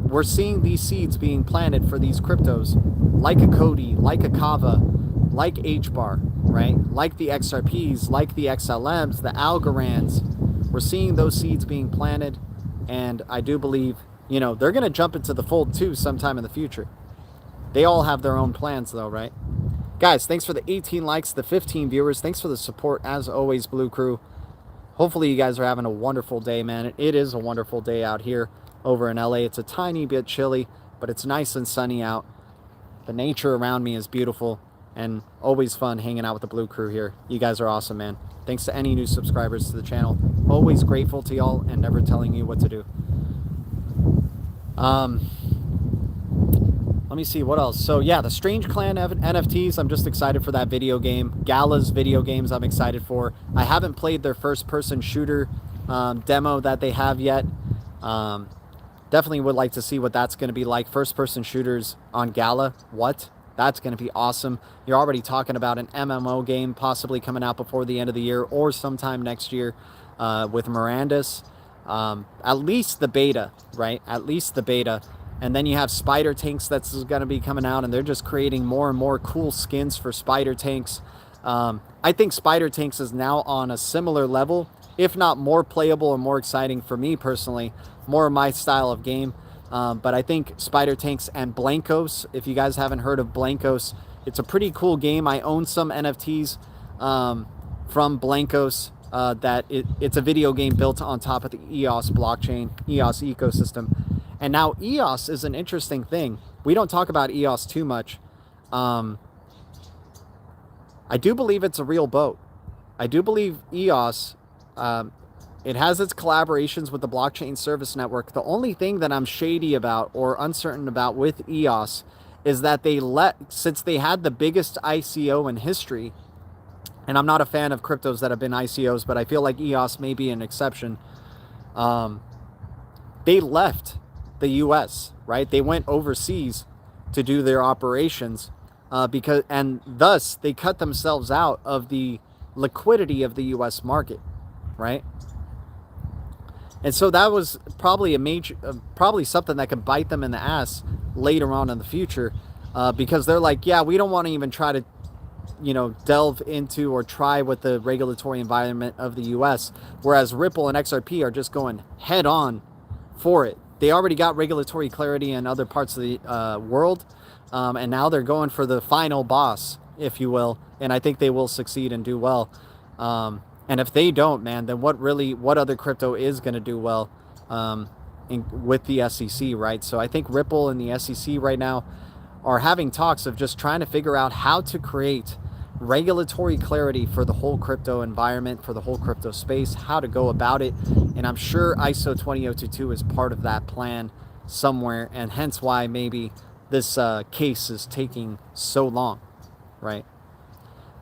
We're seeing these seeds being planted for these cryptos, like a Cody, like a Kava, like HBAR, right? Like the XRPs, like the XLMs, the Algorands. We're seeing those seeds being planted, and I do believe, you know, they're going to jump into the fold, too, sometime in the future. They all have their own plans, though, right? Guys, thanks for the 18 likes, the 15 viewers. Thanks for the support, as always, Blue Crew. Hopefully you guys are having a wonderful day, man. It is a wonderful day out here over in LA. It's a tiny bit chilly, but it's nice and sunny out. The nature around me is beautiful, and always fun hanging out with the Blue Crew here. You guys are awesome, man. Thanks to any new subscribers to the channel. Always grateful to y'all and never telling you what to do. Let me see what else. So yeah, the Strange Clan NFTs, I'm just excited for that video game. Gala's video games I'm excited for. I haven't played their first person shooter demo that they have yet. Definitely would like to see what that's going to be like. First person shooters on Gala. What? That's going to be awesome. You're already talking about an MMO game possibly coming out before the end of the year or sometime next year with Mirandus. At least the beta, right? At least the beta. And then you have Spider Tanks that's going to be coming out, and they're just creating more and more cool skins for Spider Tanks. I think Spider Tanks is now on a similar level, if not more playable and more exciting for me personally, more my style of game. But I think Spider Tanks and Blankos, if you guys haven't heard of Blankos, it's a pretty cool game. I own some NFTs from Blankos. It's a video game built on top of the EOS blockchain, EOS ecosystem. And now EOS is an interesting thing. We don't talk about EOS too much. I do believe it's a real boat. I do believe EOS, it has its collaborations with the blockchain service network. The only thing that I'm shady about or uncertain about with EOS is that since they had the biggest ICO in history, and I'm not a fan of cryptos that have been ICOs, but I feel like EOS may be an exception. They left the US, right? They went overseas to do their operations and thus they cut themselves out of the liquidity of the US market, right? And so that was probably probably something that could bite them in the ass later on in the future because they're like, yeah, we don't want to even try to, you know, delve into or try with the regulatory environment of the US, whereas Ripple and XRP are just going head on for it. They already got regulatory clarity in other parts of the world, and now they're going for the final boss, if you will, and I think they will succeed and do well. And if they don't, man, then what other crypto is going to do well with the SEC, right? So I think Ripple and the SEC right now are having talks of just trying to figure out how to create regulatory clarity for the whole crypto environment, for the whole crypto space, how to go about it. And I'm sure ISO 20022 is part of that plan somewhere, and hence why maybe this case is taking so long, right?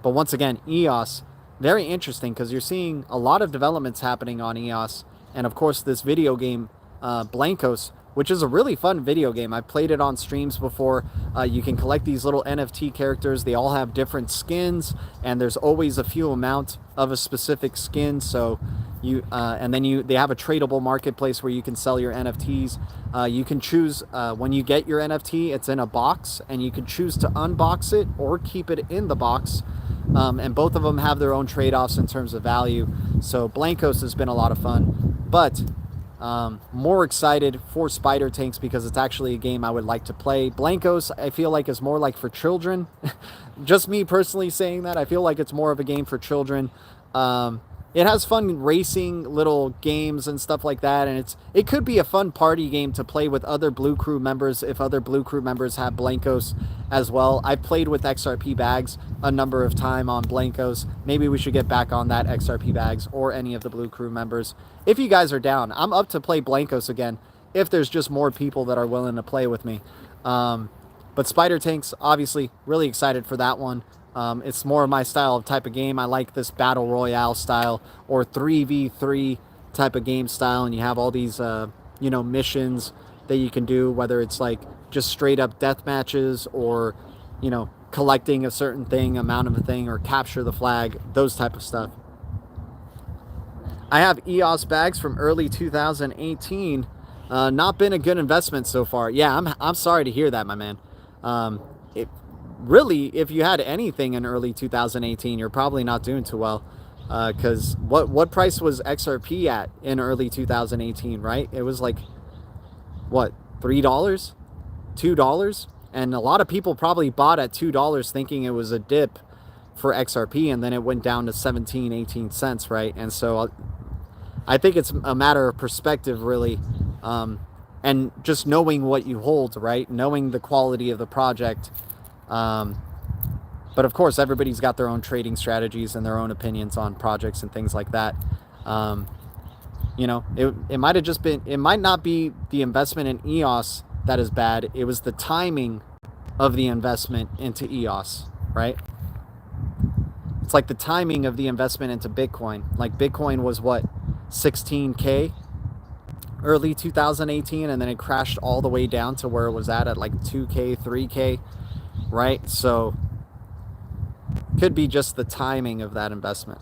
But once again, EOS, very interesting because you're seeing a lot of developments happening on EOS. And of course, this video game, Blankos, which is a really fun video game. I've played it on streams before. You can collect these little NFT characters. They all have different skins, and there's always a few amount of a specific skin. So they have a tradable marketplace where you can sell your NFTs. You can choose when you get your NFT, it's in a box, and you can choose to unbox it or keep it in the box. and both of them have their own trade-offs in terms of value. So Blankos has been a lot of fun, but more excited for Spider Tanks because it's actually a game I would like to play. Blankos, I feel like, is more like for children. Just me personally saying that. I feel like it's more of a game for children. It has fun racing little games and stuff like that, and it could be a fun party game to play with other Blue Crew members if other Blue Crew members have Blankos as well. I've played with XRP bags a number of times on Blankos. Maybe we should get back on that, XRP bags or any of the Blue Crew members. If you guys are down, I'm up to play Blankos again if there's just more people that are willing to play with me. But Spider Tanks, obviously, really excited for that one. It's more of my style of type of game. I like this battle royale style or 3v3 type of game style, and you have all these missions that you can do, whether it's like just straight up death matches or collecting a certain thing, amount of a thing, or capture the flag, those type of stuff. I have EOS bags from early 2018. Not been a good investment so far. Yeah, I'm sorry to hear that, my man. Really, if you had anything in early 2018, you're probably not doing too well, because what price was XRP at in early 2018, right? It was like, what, $3, $2, and a lot of people probably bought at $2 thinking it was a dip for XRP, and then it went down to 17, 18 cents, right? And so I think it's a matter of perspective, really, and just knowing what you hold, right? Knowing the quality of the project. But of course, everybody's got their own trading strategies and their own opinions on projects and things like that. It might have just been, it might not be the investment in EOS that is bad. It was the timing of the investment into EOS, right? It's like the timing of the investment into Bitcoin. Like Bitcoin was what, 16K early 2018, and then it crashed all the way down to where it was at like 2K, 3K. Right? So could be just the timing of that investment.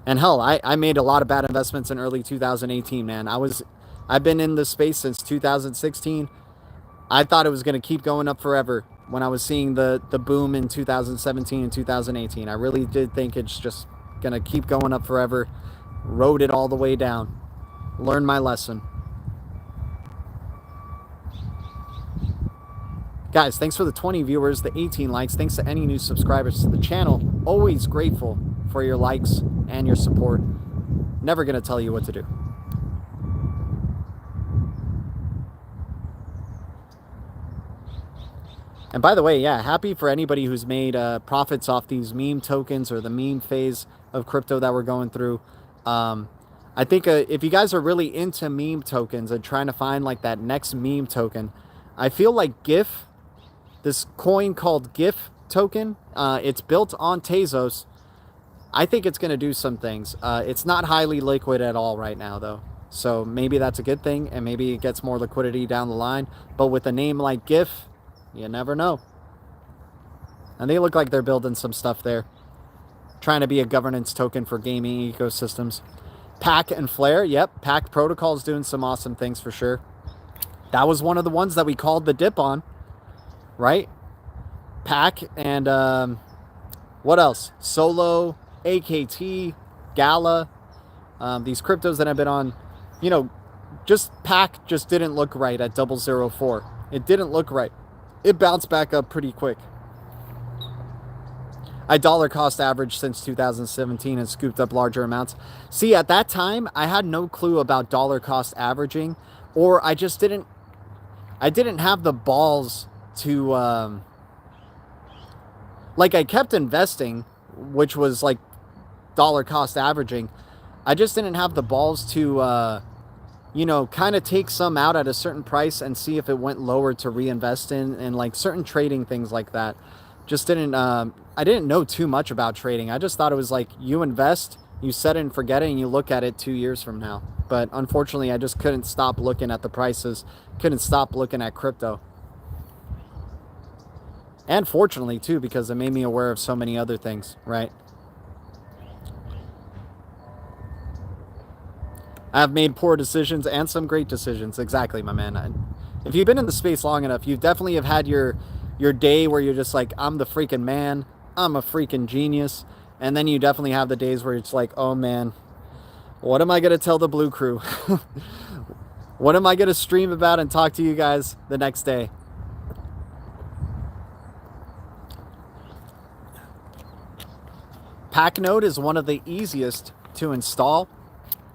And hell, I made a lot of bad investments in early 2018, man. I've been in this space since 2016. I thought it was going to keep going up forever when I was seeing the boom in 2017 and 2018. I really did think it's just going to keep going up forever. Rode it all the way down. Learned my lesson. Guys, thanks for the 20 viewers, the 18 likes. Thanks to any new subscribers to the channel. Always grateful for your likes and your support. Never going to tell you what to do. And by the way, yeah, happy for anybody who's made profits off these meme tokens or the meme phase of crypto that we're going through. I think if you guys are really into meme tokens and trying to find like that next meme token, I feel like GIF, this coin called GIF token, it's built on Tezos. I think it's going to do some things. It's not highly liquid at all right now, though. So maybe that's a good thing, and maybe it gets more liquidity down the line. But with a name like GIF, you never know. And they look like they're building some stuff there. Trying to be a governance token for gaming ecosystems. Pack and Flare, yep. Pack Protocol is doing some awesome things for sure. That was one of the ones that we called the dip on. Right? Pack and what else? Solo, AKT, Gala, these cryptos that I've been on, just Pack just didn't look right at 004. It didn't look right. It bounced back up pretty quick. I dollar cost averaged since 2017 and scooped up larger amounts. See, at that time, I had no clue about dollar cost averaging, or I just didn't have the balls to, I kept investing, which was like dollar cost averaging. I just didn't have the balls to, kind of take some out at a certain price and see if it went lower to reinvest in, and like certain trading things like that. Just didn't, I didn't know too much about trading. I just thought it was like you invest, you set it and forget it, and you look at it 2 years from now. But unfortunately, I just couldn't stop looking at the prices, couldn't stop looking at crypto. And fortunately, too, because it made me aware of so many other things, right? I've made poor decisions and some great decisions. Exactly, my man. If you've been in the space long enough, you definitely have had your your day where you're just like, I'm the freaking man, I'm a freaking genius. And then you definitely have the days where it's like, oh man, what am I going to tell the Blue Crew? What am I going to stream about and talk to you guys the next day? Packnode is one of the easiest to install.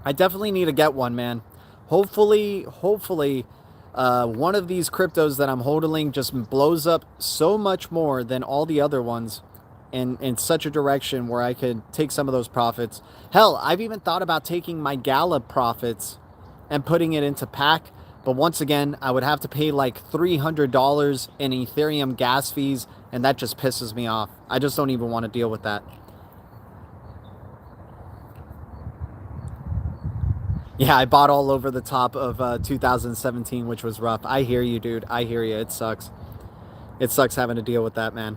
I definitely need to get one, man. Hopefully, one of these cryptos that I'm holding just blows up so much more than all the other ones in such a direction where I could take some of those profits. Hell, I've even thought about taking my Gala profits and putting it into Pack. But once again, I would have to pay like $300 in Ethereum gas fees, and that just pisses me off. I just don't even want to deal with that. Yeah, I bought all over the top of 2017, which was rough. I hear you, dude. I hear you. It sucks. It sucks having to deal with that, man.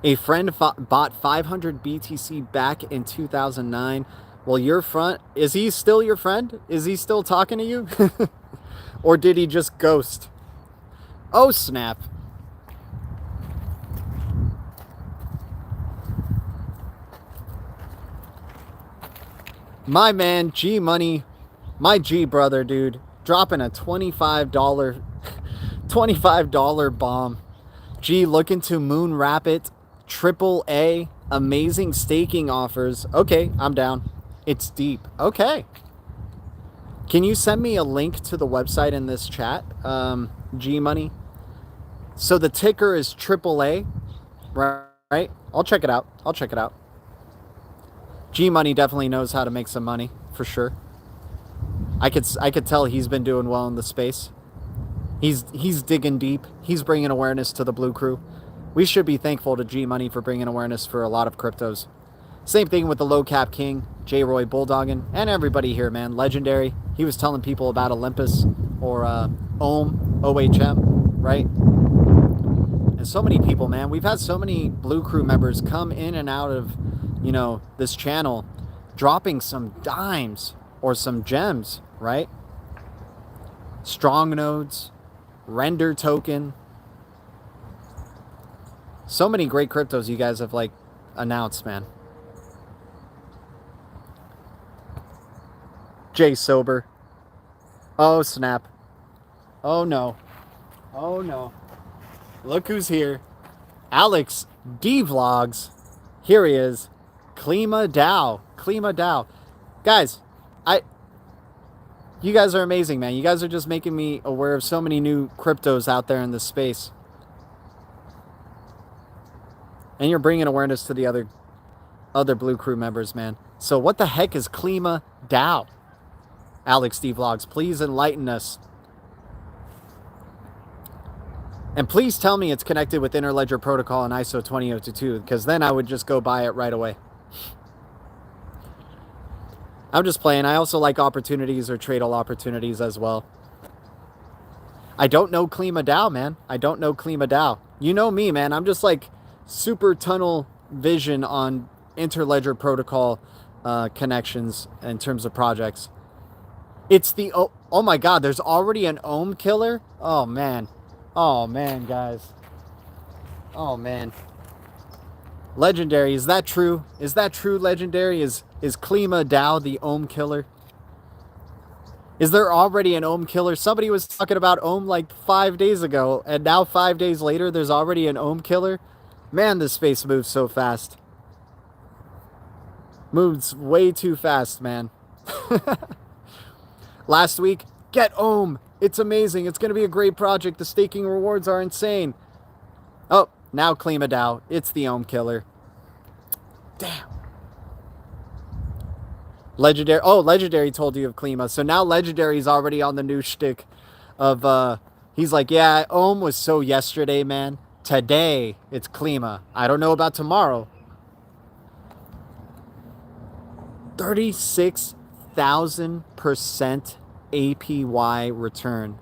A friend bought 500 BTC back in 2009. Well, your friend, is he still your friend? Is he still talking to you? Or did he just ghost? Oh, snap. My man, G Money, my G brother, dude, dropping a $25 bomb. G looking to moon rapid, AAA, amazing staking offers. Okay, I'm down. It's deep. Okay. Can you send me a link to the website in this chat, G Money? So the ticker is AAA, right? I'll check it out. G Money definitely knows how to make some money, for sure. I could tell he's been doing well in the space. He's digging deep. He's bringing awareness to the Blue Crew. We should be thankful to G Money for bringing awareness for a lot of cryptos. Same thing with the Low Cap King, J Roy Bulldoggin, and everybody here, man. Legendary. He was telling people about Olympus or OHM, right? And so many people, man. We've had so many Blue Crew members come in and out of, this channel, dropping some dimes or some gems, right? Strong nodes, render token. So many great cryptos you guys have announced, man. Jay Sober. Oh, snap. Oh, no. Oh, no. Look who's here. Alex D Vlogs. Here he is. Klima Dow. Guys, you guys are amazing, man. You guys are just making me aware of so many new cryptos out there in this space. And you're bringing awareness to the other Blue Crew members, man. So what the heck is Klima Dow? Alex D Vlogs, please enlighten us. And please tell me it's connected with Interledger Protocol and ISO 20022, because then I would just go buy it right away. I'm just playing. I also like opportunities or trade-all opportunities as well. I don't know Klima Dow, man. I don't know Klima Dow. You know me, man. I'm just super tunnel vision on Interledger Protocol connections in terms of projects. It's the... Oh my God, there's already an ohm killer? Oh, man. Oh, man, guys. Oh, man. Legendary, is that true? Is that true, Legendary? Is Klima Dow the ohm killer? Is there already an ohm killer? Somebody was talking about ohm 5 days ago, and now 5 days later, there's already an ohm killer? Man, this space moves so fast. Moves way too fast, man. Last week, get ohm. It's amazing. It's going to be a great project. The staking rewards are insane. Oh, now Klima Dow. It's the ohm killer. Damn. Legendary. Oh, Legendary told you of Klima. So now Legendary's already on the new shtick of, he's like, yeah, ohm was so yesterday, man. Today, it's Klima. I don't know about tomorrow. 36,000% APY return.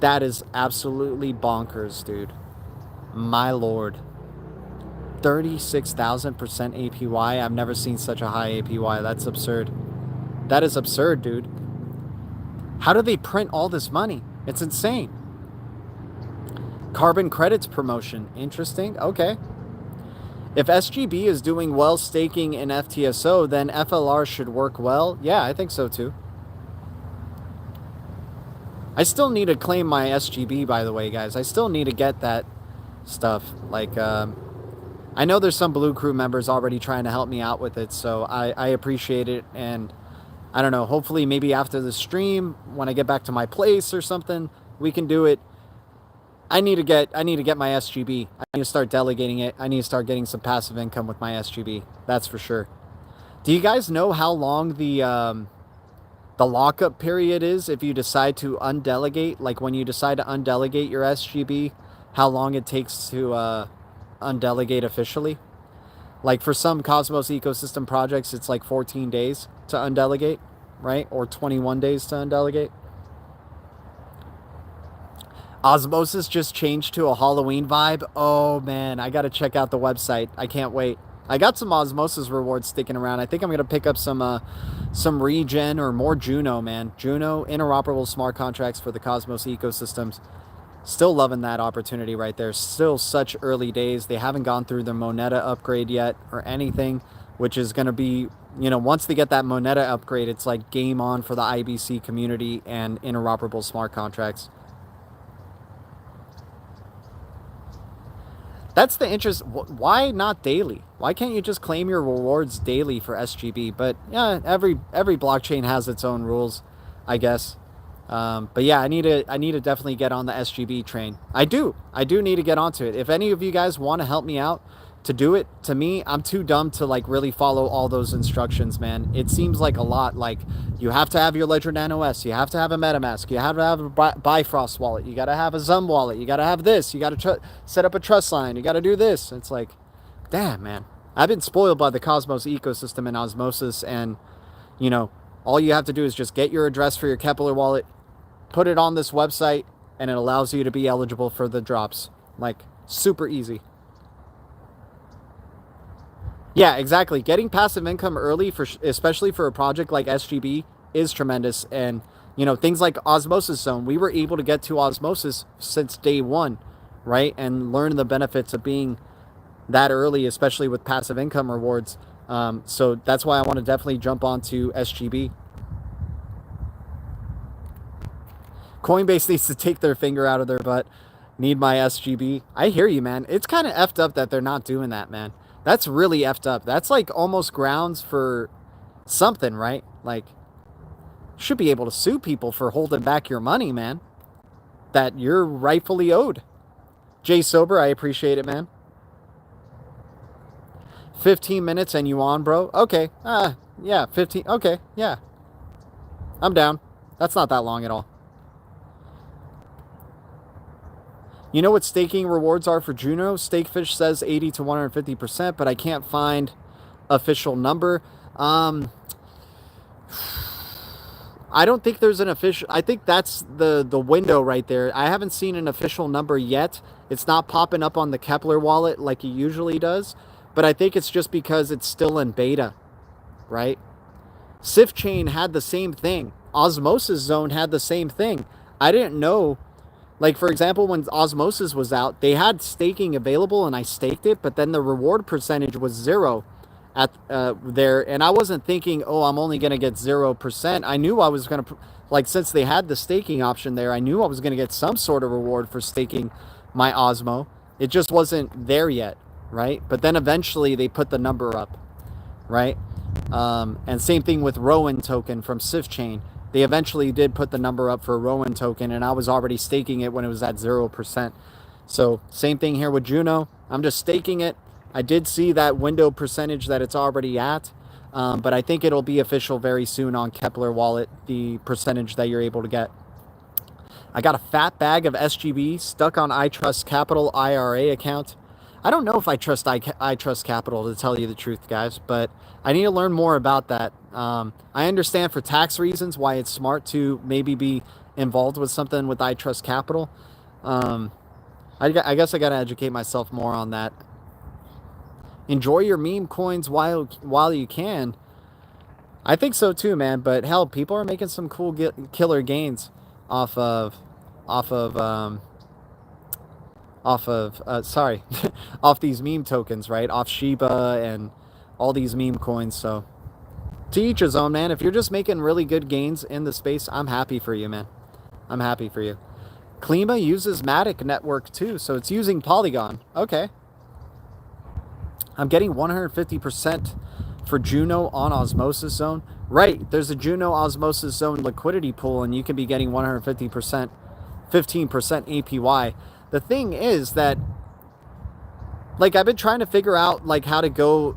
That is absolutely bonkers, dude. My lord. 36,000% APY. I've never seen such a high APY. That's absurd. That is absurd, dude. How do they print all this money? It's insane. Carbon credits promotion. Interesting. Okay. If SGB is doing well staking in FTSO, then FLR should work well. Yeah, I think so too. I still need to claim my SGB, by the way, guys. I still need to get that stuff. Like, I know there's some Blue Crew members already trying to help me out with it, so I appreciate it. And I don't know, hopefully maybe after the stream, when I get back to my place or something, we can do it. I need to get my SGB. I need to start delegating it. I need to start getting some passive income with my SGB. That's for sure. Do you guys know how long the lockup period is if you decide to undelegate? Like when you decide to undelegate your SGB, how long it takes to undelegate officially? Like for some Cosmos ecosystem projects, it's like 14 days to undelegate, right? Or 21 days to undelegate. Osmosis just changed to a Halloween vibe. Oh man, I gotta check out the website. I can't wait. I got some Osmosis rewards sticking around. I think I'm gonna pick up some regen or more Juno, man. Juno, interoperable smart contracts for the Cosmos ecosystems. Still loving that opportunity right there. Still such early days. They haven't gone through the Moneta upgrade yet or anything, which is gonna be, you know, once they get that Moneta upgrade, it's like game on for the IBC community and interoperable smart contracts. That's the interest. Why not daily? Why can't you just claim your rewards daily for SGB? But yeah, every blockchain has its own rules, I guess. But yeah, I need to definitely get on the SGB train. I do need to get onto it. If any of you guys want to help me out to do it, to me, I'm too dumb to like really follow all those instructions, man. It seems like a lot. Like you have to have your Ledger Nano S, you have to have a MetaMask, you have to have a Bifrost wallet, you got to have a Zum wallet, you got to have this, you got to set up a trust line, you got to do this. It's like, damn, man. I've been spoiled by the Cosmos ecosystem and Osmosis, and you know, all you have to do is just get your address for your Kepler wallet, put it on this website, and it allows you to be eligible for the drops. Like super easy. Yeah, exactly. Getting passive income early, especially for a project like SGB, is tremendous. And, you know, things like Osmosis Zone, we were able to get to Osmosis since day one, right? And learn the benefits of being that early, especially with passive income rewards. So that's why I want to definitely jump onto SGB. Coinbase needs to take their finger out of their butt. Need my SGB. I hear you, man. It's kind of effed up that they're not doing that, man. That's really effed up. That's like almost grounds for something, right? Like, should be able to sue people for holding back your money, man, that you're rightfully owed. Jay Sober, I appreciate it, man. 15 minutes and you on, bro? Okay. Yeah, 15. Okay, yeah. I'm down. That's not that long at all. You know what staking rewards are for Juno? Stakefish says 80 to 150%, but I can't find official number. I don't think there's an official. I think that's the window right there. I haven't seen an official number yet. It's not popping up on the Kepler wallet like it usually does, but I think it's just because it's still in beta, right? Sif Chain had the same thing. Osmosis Zone had the same thing. I didn't know. Like, for example, when Osmosis was out, they had staking available and I staked it, but then the reward percentage was 0 at there. And I wasn't thinking, oh, I'm only going to get 0%. I knew I was going to, like, since they had the staking option there, I knew I was going to get some sort of reward for staking my Osmo. It just wasn't there yet, right? But then eventually they put the number up, right? And same thing with Rowan token from Sif Chain. They eventually did put the number up for a Rowan token, and I was already staking it when it was at 0%. So same thing here with Juno. I'm just staking it. I did see that window percentage that it's already at, but I think it'll be official very soon on Kepler Wallet, the percentage that you're able to get. I got a fat bag of SGB stuck on iTrust Capital IRA account. I don't know if I trust iTrust Capital, to tell you the truth, guys, but I need to learn more about that. I understand for tax reasons why it's smart to maybe be involved with something with iTrust Capital. I guess I got to educate myself more on that. Enjoy your meme coins while you can. I think so too, man. But hell, people are making some cool killer gains off of off of sorry, off these meme tokens, right? Off Shiba and all these meme coins. So to each his own, man. If you're just making really good gains in the space, I'm happy for you, man. I'm happy for you. Klima uses Matic network too, so it's using Polygon. Okay. I'm getting 150% for Juno on Osmosis Zone. Right, there's a Juno Osmosis Zone liquidity pool, and you can be getting 150%, 15% APY. The thing is that, like, I've been trying to figure out, like, how to go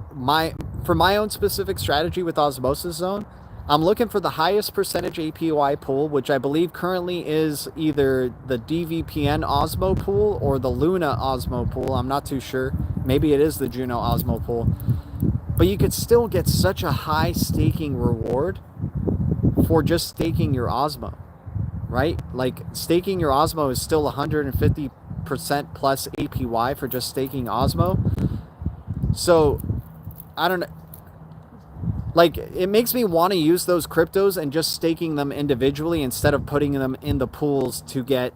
for my own specific strategy with Osmosis Zone. I'm looking for the highest percentage APY pool, which I believe currently is either the DVPN Osmo pool or the Luna Osmo pool. I'm not too sure. Maybe it is the Juno Osmo pool. But you could still get such a high staking reward for just staking your Osmo, right? Like, staking your Osmo is still 150% plus APY for just staking Osmo. So, I don't know. Like, it makes me want to use those cryptos and just staking them individually instead of putting them in the pools to get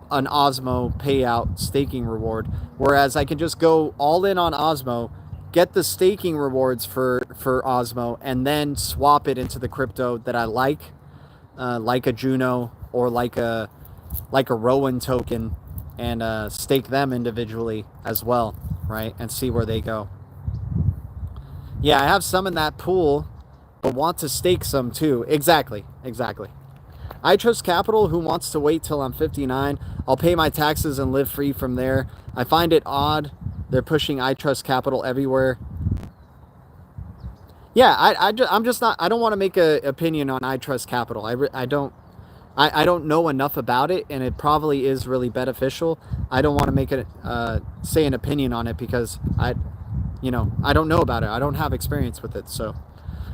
an Osmo payout staking reward. Whereas I can just go all in on Osmo, get the staking rewards for Osmo, and then swap it into the crypto that I like a Juno or like a Rowan token, and stake them individually as well, right? And see where they go. Yeah, I have some in that pool, but want to stake some too. Exactly. I trust capital who wants to wait till I'm 59. I'll pay my taxes and live free from there. I find it odd they're pushing I trust capital everywhere. Yeah, I'm just not. I don't want to make an opinion on I trust capital. I don't know enough about it, and it probably is really beneficial. I don't want to make it say an opinion on it because I don't know about it. I don't have experience with it. So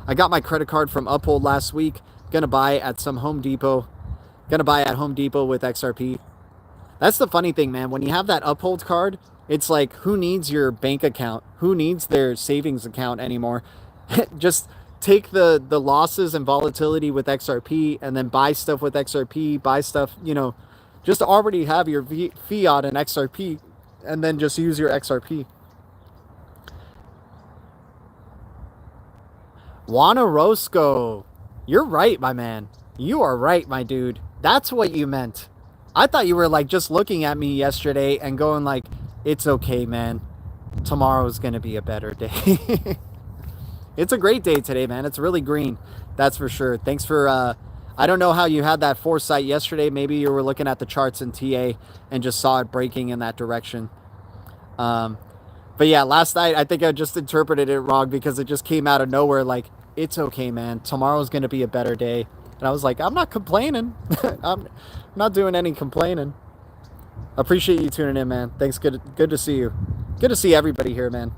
I got my credit card from Uphold last week. Gonna buy at some Home Depot. Gonna buy at Home Depot with XRP. That's the funny thing, man. When you have that Uphold card, it's like, who needs your bank account? Who needs their savings account anymore? Just take the losses and volatility with XRP and then buy stuff with XRP, buy stuff, just already have your fiat and XRP and then just use your XRP. Juana Roscoe, you're right, my man. You are right, my dude. That's what you meant. I thought you were like just looking at me yesterday and going like, it's okay, man. Tomorrow's going to be a better day. It's a great day today, man. It's really green. That's for sure. Thanks for, I don't know how you had that foresight yesterday. Maybe you were looking at the charts in TA and just saw it breaking in that direction. But yeah, last night, I think I just interpreted it wrong because it just came out of nowhere like, it's okay, man. Tomorrow's going to be a better day. And I was like, I'm not complaining. I'm not doing any complaining. Appreciate you tuning in, man. Thanks. Good to see you. Good to see everybody here, man.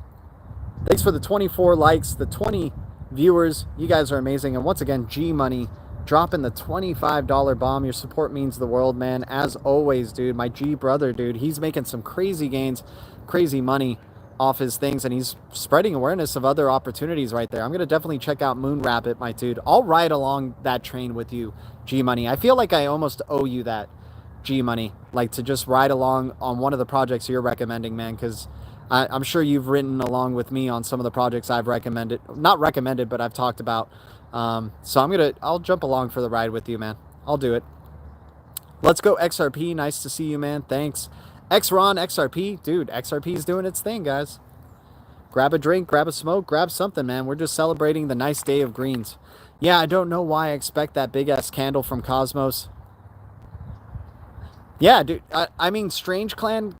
Thanks for the 24 likes, the 20 viewers. You guys are amazing. And once again, G Money dropping the $25 bomb. Your support means the world, man. As always, dude. My G brother, dude. He's making some crazy gains, crazy money off his things, and he's spreading awareness of other opportunities right there. I'm going to definitely check out Moon Rabbit, my dude. I'll ride along that train with you, G Money. I feel like I almost owe you that, G Money, like to just ride along on one of the projects you're recommending, man, because I'm sure you've ridden along with me on some of the projects I've recommended. Not recommended, but I've talked about. So I'll jump along for the ride with you, man. I'll do it. Let's go XRP. Nice to see you, man. Thanks. XRON, XRP. Dude, XRP is doing its thing, guys. Grab a drink, grab a smoke, grab something, man. We're just celebrating the nice day of greens. Yeah, I don't know why I expect that big-ass candle from Cosmos. Yeah, dude. I mean, Strange Clan,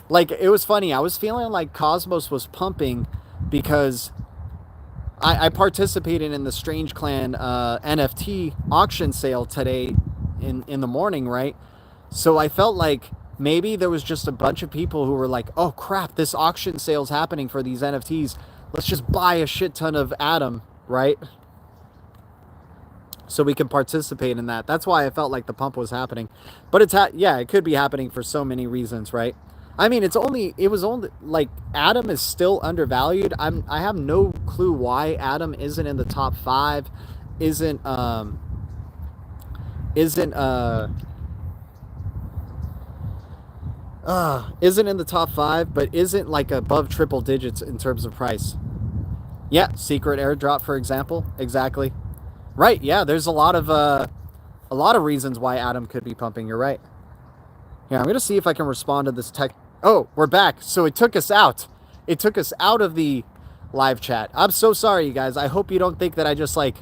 like, it was funny. I was feeling like Cosmos was pumping because I participated in the Strange Clan NFT auction sale today in the morning, right? So I felt like maybe there was just a bunch of people who were like, oh crap, this auction sale's happening for these NFTs. Let's just buy a shit ton of Atom, right? So we can participate in that. That's why I felt like the pump was happening. But it could be happening for so many reasons, right? I mean, it was only like Atom is still undervalued. I have no clue why Atom isn't in the top 5, isn't Isn't in the top 5, but isn't like above triple digits in terms of price. Yeah, secret airdrop, for example. Exactly. Right, yeah, there's a lot of reasons why Atom could be pumping. You're right. Yeah, I'm going to see if I can respond to this text. Oh, we're back. So it took us out. It took us out of the live chat. I'm so sorry, you guys. I hope you don't think that I just, like,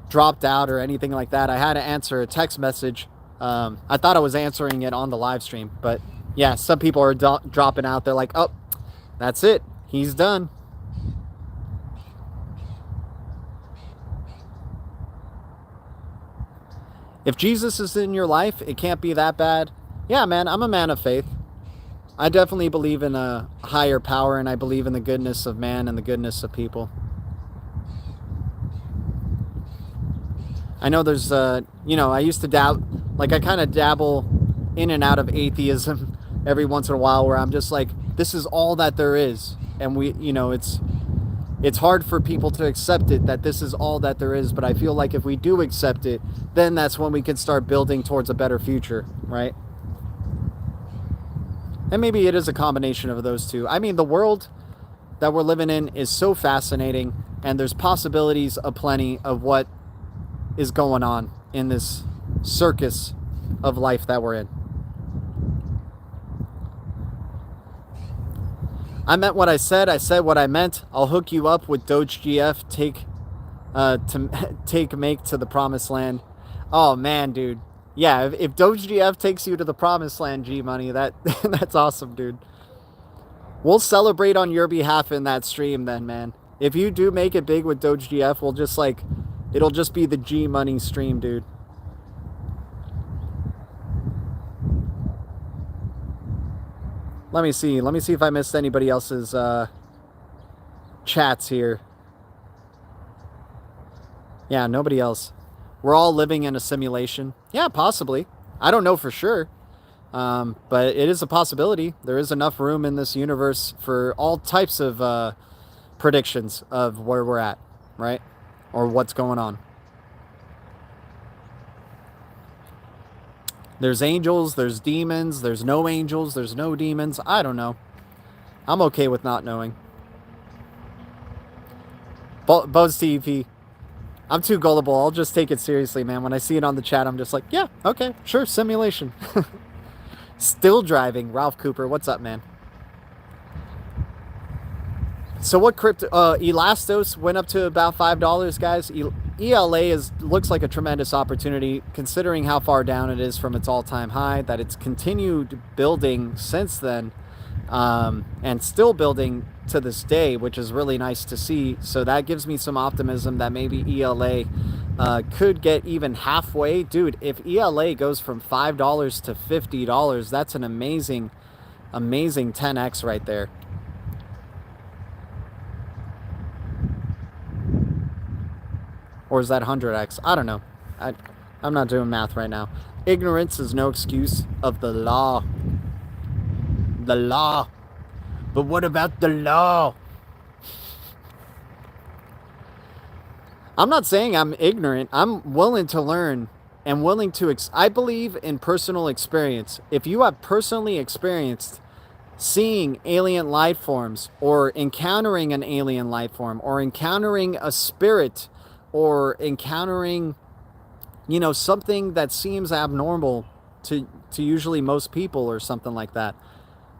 dropped out or anything like that. I had to answer a text message. I thought I was answering it on the live stream. But, yeah, some people are dropping out. They're like, oh, that's it. He's done. If Jesus is in your life, it can't be that bad. Yeah, man, I'm a man of faith. I definitely believe in a higher power, and I believe in the goodness of man and the goodness of people. I know there's, you know, I used to I kind of dabble in and out of atheism every once in a while, where I'm just like, this is all that there is. And it's hard for people to accept it, that this is all that there is. But I feel like if we do accept it, then that's when we can start building towards a better future, right? And maybe it is a combination of those two. I mean, the world that we're living in is so fascinating, and there's possibilities aplenty of what is going on in this circus of life that we're in. I meant what I said what I meant. I'll hook you up with Doge GF, make to the promised land. Oh man, dude. Yeah, if Doge GF takes you to the promised land, G Money, that's awesome, dude. We'll celebrate on your behalf in that stream then, man. If you do make it big with Doge GF, we'll just it'll just be the G Money stream, dude. Let me see if I missed anybody else's chats here. Yeah, nobody else. We're all living in a simulation. Yeah, possibly. I don't know for sure. But it is a possibility. There is enough room in this universe for all types of predictions of where we're at, right? Or what's going on. There's angels, there's demons, there's no angels, there's no demons. I don't know. I'm okay with not knowing. Buzz TV. I'm too gullible. I'll just take it seriously, man. When I see it on the chat, I'm just like, yeah, okay, sure, simulation. Still driving. Ralph Cooper, what's up, man? So what crypto... Elastos went up to about $5, guys. ELA looks like a tremendous opportunity, considering how far down it is from its all-time high, that it's continued building since then, and still building to this day, which is really nice to see. So that gives me some optimism that maybe ELA could get even halfway. Dude, if ELA goes from $5 to $50, that's an amazing 10x right there. Or is that 100x? I don't know. I'm not doing math right now. Ignorance is no excuse of the law. The law. But what about the law? I'm not saying I'm ignorant. I'm willing to learn and willing to... I believe in personal experience. If you have personally experienced seeing alien life forms, or encountering an alien life form, or encountering a spirit, or encountering, you know, something that seems abnormal to usually most people, or something like that,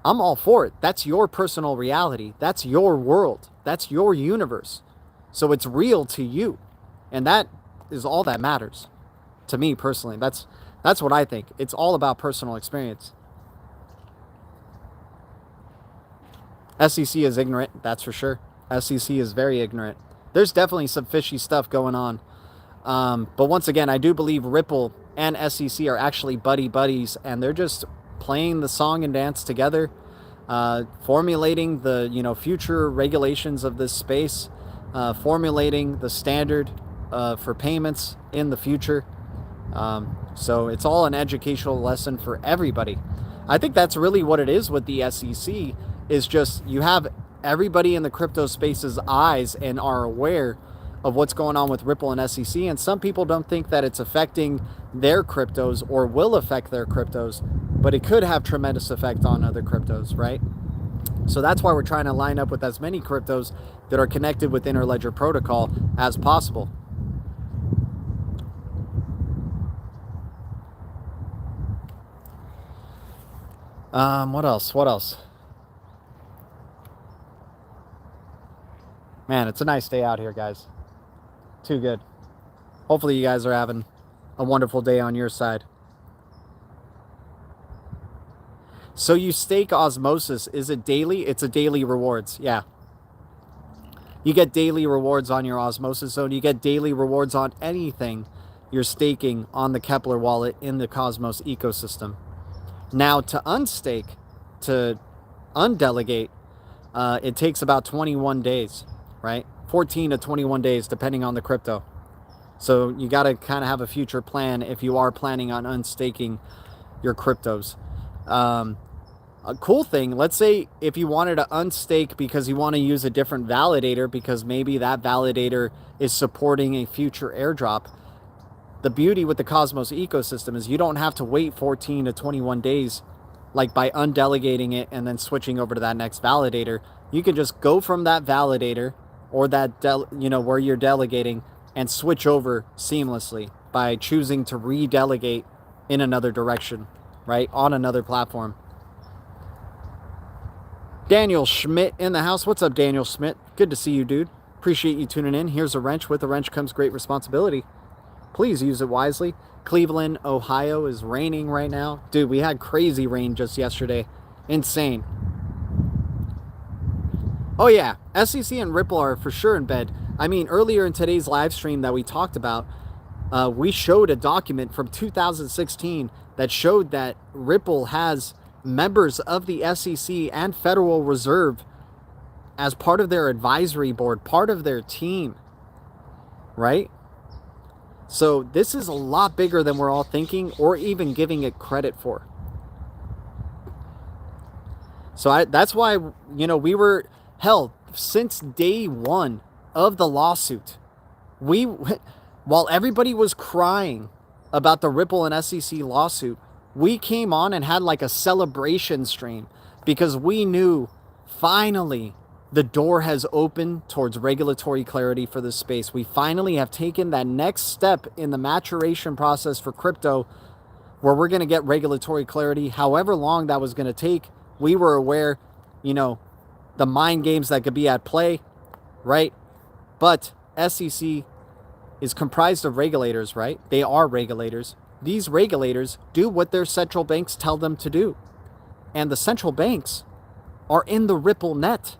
I'm all for it. That's your personal reality. That's your world. That's your universe. So it's real to you. And that is all that matters to me personally. That's what I think. It's all about personal experience. SEC is ignorant, that's for sure. SEC is very ignorant. There's definitely some fishy stuff going on. But once again, I do believe Ripple and SEC are actually buddies, and they're just playing the song and dance together, formulating the, you know, future regulations of this space, formulating the standard for payments in the future. So it's all an educational lesson for everybody. I think that's really what it is with the SEC, is just you have everybody in the crypto space's eyes and are aware of what's going on with Ripple and SEC. And some people don't think that it's affecting their cryptos or will affect their cryptos. but it could have tremendous effect on other cryptos, right? So that's why we're trying to line up with as many cryptos that are connected with Interledger Protocol as possible. What else? Man, it's a nice day out here, guys. Too good. Hopefully you guys are having a wonderful day on your side. So you stake Osmosis. Is it daily? It's a daily rewards. Yeah. You get daily rewards on your Osmosis zone. You get daily rewards on anything you're staking on the Kepler wallet in the Cosmos ecosystem. Now, to unstake, to undelegate, it takes about 21 days, right? 14 to 21 days, depending on the crypto. So you got to kind of have a future plan if you are planning on unstaking your cryptos. A cool thing, let's say if you wanted to unstake because you want to use a different validator because maybe that validator is supporting a future airdrop. The beauty with the Cosmos ecosystem is you don't have to wait 14 to 21 days, like by undelegating it and then switching over to that next validator. You can just go from that validator or that, where you're delegating and switch over seamlessly by choosing to redelegate in another direction, right? On another platform. Daniel Schmidt in the house. What's up, Daniel Schmidt? Good to see you, dude. Appreciate you tuning in. Here's a wrench. With a wrench comes great responsibility. Please use it wisely. Cleveland, Ohio is raining right now. Dude, we had crazy rain just yesterday. Insane. Oh yeah, SEC and Ripple are for sure in bed. I mean, earlier in today's live stream that we talked about, we showed a document from 2016 that showed that Ripple has members of the SEC and Federal Reserve as part of their advisory board, part of their team, right? So this is a lot bigger than we're all thinking or even giving it credit for. So that's why, we were, hell, since day one of the lawsuit, while everybody was crying about the Ripple and SEC lawsuit, we came on and had like a celebration stream because we knew finally the door has opened towards regulatory clarity for this space. We finally have taken that next step in the maturation process for crypto where we're going to get regulatory clarity. However long that was going to take, we were aware, the mind games that could be at play, right? But SEC is comprised of regulators, right? They are regulators. These regulators do what their central banks tell them to do. And the central banks are in the Ripple net,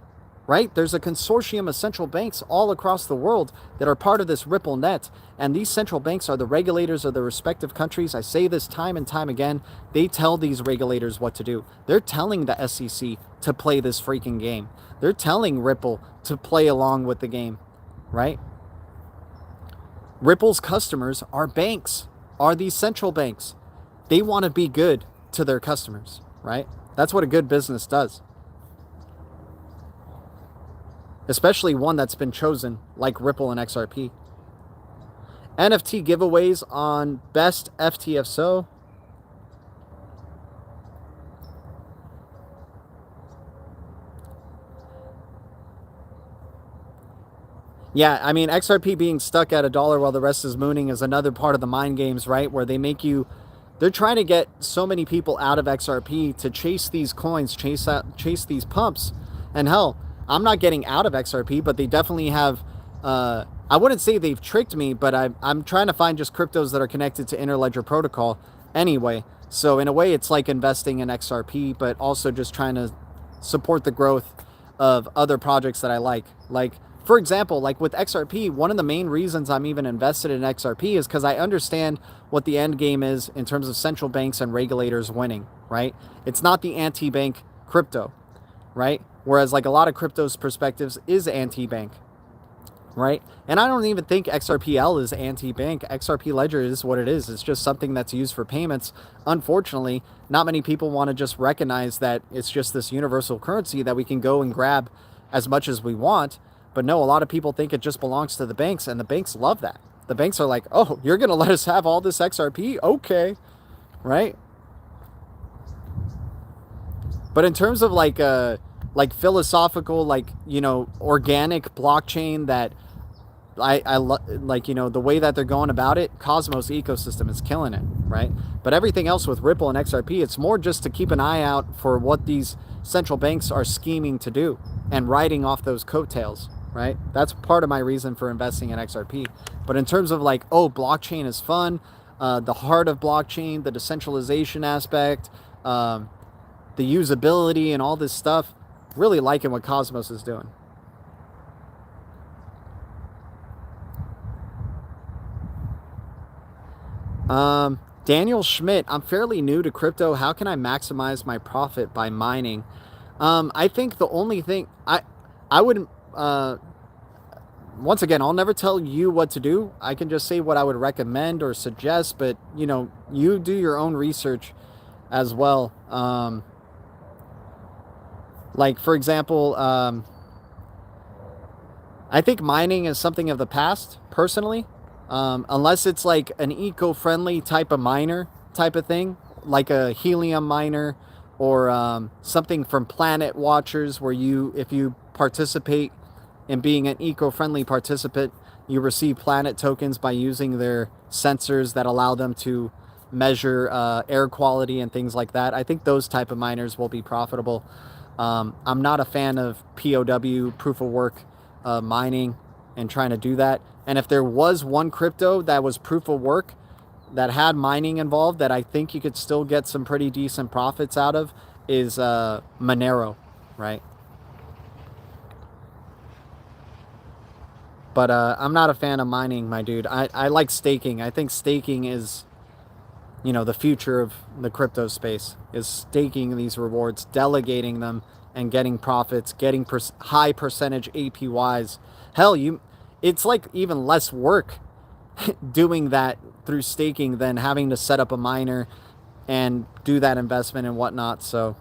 right? There's a consortium of central banks all across the world that are part of this Ripple net. And these central banks are the regulators of the respective countries. I say this time and time again. They tell these regulators what to do. They're telling the SEC to play this freaking game. They're telling Ripple to play along with the game, right? Ripple's customers are banks, are these central banks. They want to be good to their customers, right? That's what a good business does. Especially one that's been chosen like Ripple and XRP. NFT giveaways on best FTFSO. Yeah, I mean, XRP being stuck at $1 while the rest is mooning is another part of the mind games, right? Where they make you, they're trying to get so many people out of XRP to chase these coins, chase these pumps. And hell, I'm not getting out of XRP, but they definitely have, I wouldn't say they've tricked me, but I'm trying to find just cryptos that are connected to Interledger Protocol anyway. So in a way, it's like investing in XRP, but also just trying to support the growth of other projects that I like. Like, for example, like with XRP, one of the main reasons I'm even invested in XRP is because I understand what the end game is in terms of central banks and regulators winning, right? It's not the anti-bank crypto, right? Whereas like a lot of crypto's perspectives is anti-bank, right? And I don't even think XRPL is anti-bank. XRP Ledger is what it is. It's just something that's used for payments. Unfortunately, not many people want to just recognize that it's just this universal currency that we can go and grab as much as we want. But no, a lot of people think it just belongs to the banks, and the banks love that. The banks are like, oh, you're going to let us have all this XRP? Okay, right? But in terms of like philosophical, like, you know, organic blockchain that like, you know, the way that they're going about it, Cosmos ecosystem is killing it, right? But everything else with Ripple and XRP, it's more just to keep an eye out for what these central banks are scheming to do and riding off those coattails, right? That's part of my reason for investing in XRP. But in terms of like, oh, blockchain is fun, the heart of blockchain, the decentralization aspect, the usability and all this stuff, really liking what Cosmos is doing. Daniel Schmidt, I'm fairly new to crypto. How can I maximize my profit by mining? I think the only thing I would, once again, I'll never tell you what to do. I can just say what I would recommend or suggest, but you know, you do your own research as well. Like for example, I think mining is something of the past personally. Unless it's like an eco-friendly type of miner type of thing, like a helium miner or something from Planet Watchers, where you, if you participate in being an eco-friendly participant, you receive planet tokens by using their sensors that allow them to measure air quality and things like that. I think those type of miners will be profitable. I'm not a fan of POW, proof of work mining and trying to do that. And if there was one crypto that was proof of work that had mining involved that I think you could still get some pretty decent profits out of, is Monero, right? But I'm not a fan of mining, my dude. I like staking. I think staking is, you know, the future of the crypto space, is staking these rewards, delegating them, and getting profits, getting high percentage APYs. Hell, it's like even less work doing that through staking than having to set up a miner and do that investment and whatnot. So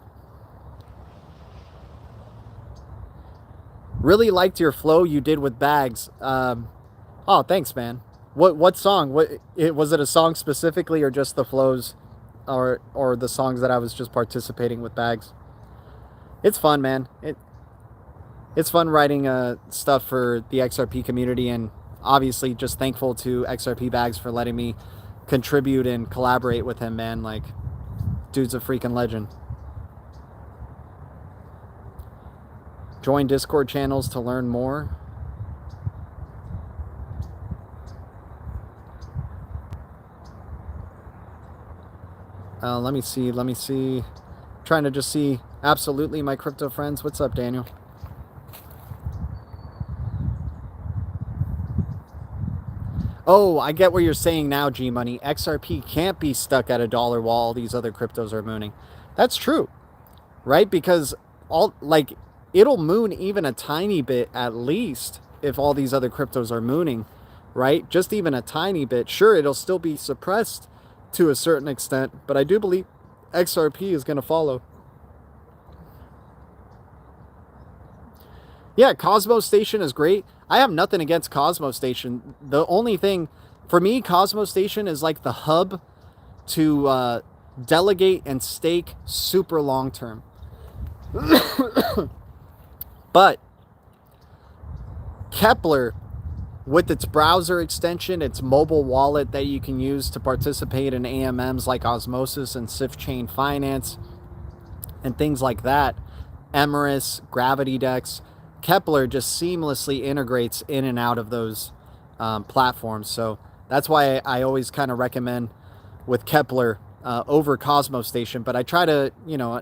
really liked your flow you did with bags. Oh, thanks, man. What song? Was it a song specifically, or just the flows, or the songs that I was just participating with bags? It's fun, man. It's fun writing stuff for the XRP community, and obviously just thankful to XRP Bags for letting me contribute and collaborate with him, man. Like, dude's a freaking legend. Join Discord channels to learn more. Let me see. Trying to just see. Absolutely, my crypto friends. What's up, Daniel? Oh, I get what you're saying now, G Money. XRP can't be stuck at $1 while all these other cryptos are mooning. That's true, right? Because it'll moon even a tiny bit at least if all these other cryptos are mooning, right? Just even a tiny bit. Sure, it'll still be suppressed to a certain extent, but I do believe XRP is going to follow. Yeah, Cosmos Station is great. I have nothing against Cosmos Station. The only thing, for me, Cosmos Station is like the hub to delegate and stake super long term. But Kepler, with its browser extension, its mobile wallet that you can use to participate in AMMs like Osmosis and Swift Chain Finance and things like that, Emrys, Gravity Dex, Kepler just seamlessly integrates in and out of those platforms. So that's why I always kind of recommend with Kepler over Cosmos Station. But I try to, you know,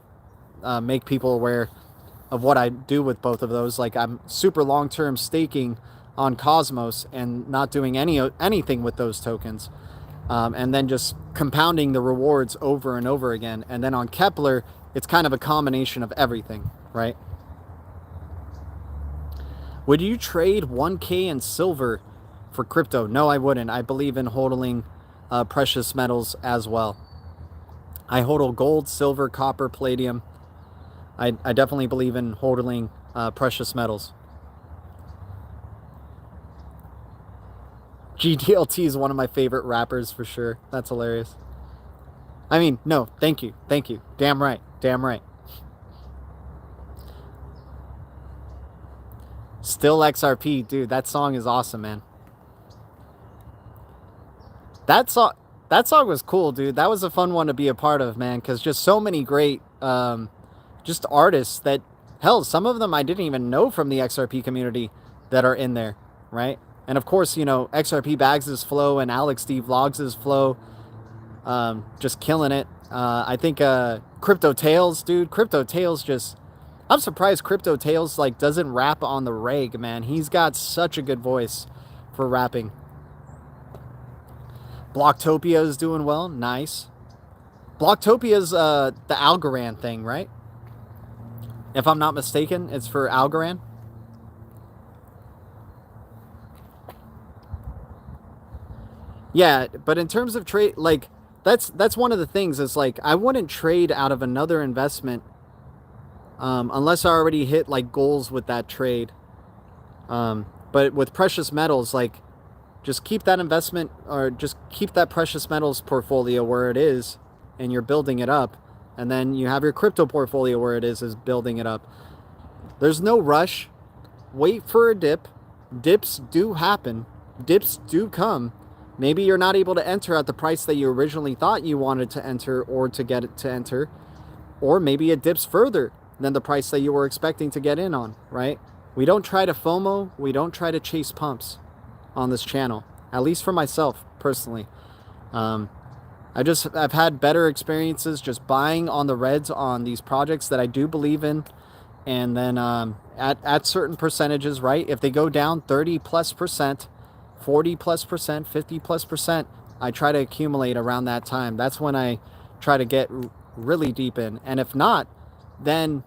make people aware of what I do with both of those. Like, I'm super long-term staking on Cosmos and not doing anything with those tokens. And then just compounding the rewards over and over again. And then on Kepler, it's kind of a combination of everything, right? Would you trade 1K in silver for crypto? No, I wouldn't. I believe in hodling precious metals as well. I hodl gold, silver, copper, palladium. I definitely believe in hodling precious metals. GDLT is one of my favorite rappers for sure. That's hilarious. I mean, no, thank you. Damn right. Still XRP, dude. That song is awesome, man. That song was cool, dude. That was a fun one to be a part of, man, because just so many great just artists that, hell, some of them I didn't even know from the XRP community that are in there, right? And of course, you know, XRP Bags' flow and Alex D Vlogs' flow, just killing it. I think Crypto Tales, dude. Crypto Tales just, I'm surprised Crypto Tales like doesn't rap on the reg, man. He's got such a good voice for rapping. Blocktopia is doing well. Nice. Blocktopia's the Algorand thing, right? If I'm not mistaken, it's for Algorand. Yeah, but in terms of trade, like, that's one of the things is like I wouldn't trade out of another investment unless I already hit like goals with that trade. But with precious metals, like, just keep that investment or just keep that precious metals portfolio where it is and you're building it up. And then you have your crypto portfolio where it is building it up. There's no rush. Wait for a dip. Dips do happen. Dips do come. Maybe you're not able to enter at the price that you originally thought you wanted to enter or to get it to enter. Or maybe it dips further than the price that you were expecting to get in on, right? We don't try to FOMO. We don't try to chase pumps on this channel, at least for myself personally. I've had better experiences just buying on the reds on these projects that I do believe in, and then at certain percentages, right? If they go down 30+%, 40+%, 50+%, I try to accumulate around that time. That's when I try to get really deep in. And if not, then,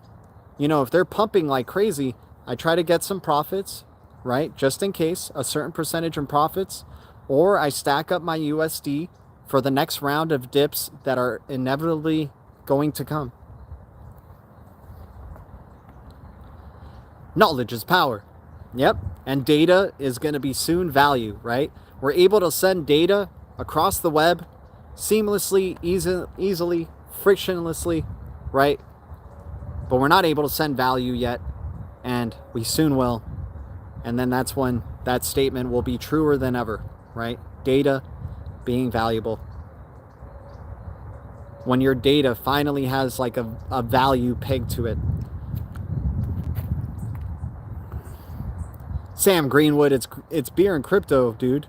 you know, if they're pumping like crazy, I try to get some profits, right? Just in case, a certain percentage in profits, or I stack up my USD for the next round of dips that are inevitably going to come. Knowledge is power. Yep. And data is going to be soon value, right? We're able to send data across the web seamlessly, easily, frictionlessly, right? But we're not able to send value yet, and we soon will. And then that's when that statement will be truer than ever, right? Data being valuable. When your data finally has like a value pegged to it. Sam Greenwood, it's beer and crypto, dude.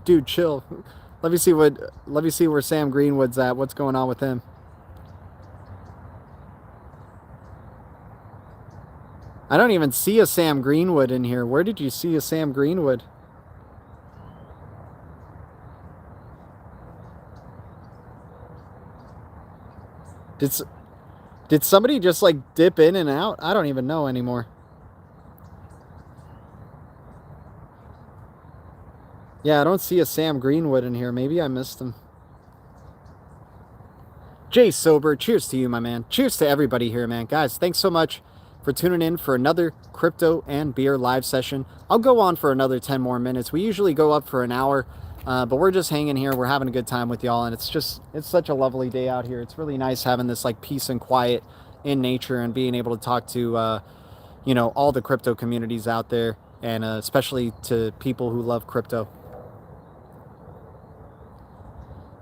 Dude, chill. Let me see where Sam Greenwood's at. What's going on with him? I don't even see a Sam Greenwood in here. Where did you see a Sam Greenwood? Did somebody just like dip in and out? I don't even know anymore. Yeah, I don't see a Sam Greenwood in here. Maybe I missed him. Jay Sober, cheers to you, my man. Cheers to everybody here, man. Guys, thanks so much for tuning in for another crypto and beer live session. I'll go on for another 10 more minutes. We usually go up for an hour, but we're just hanging here. We're having a good time with y'all, and it's such a lovely day out here. It's really nice having this like peace and quiet in nature and being able to talk to, you know, all the crypto communities out there, and especially to people who love crypto.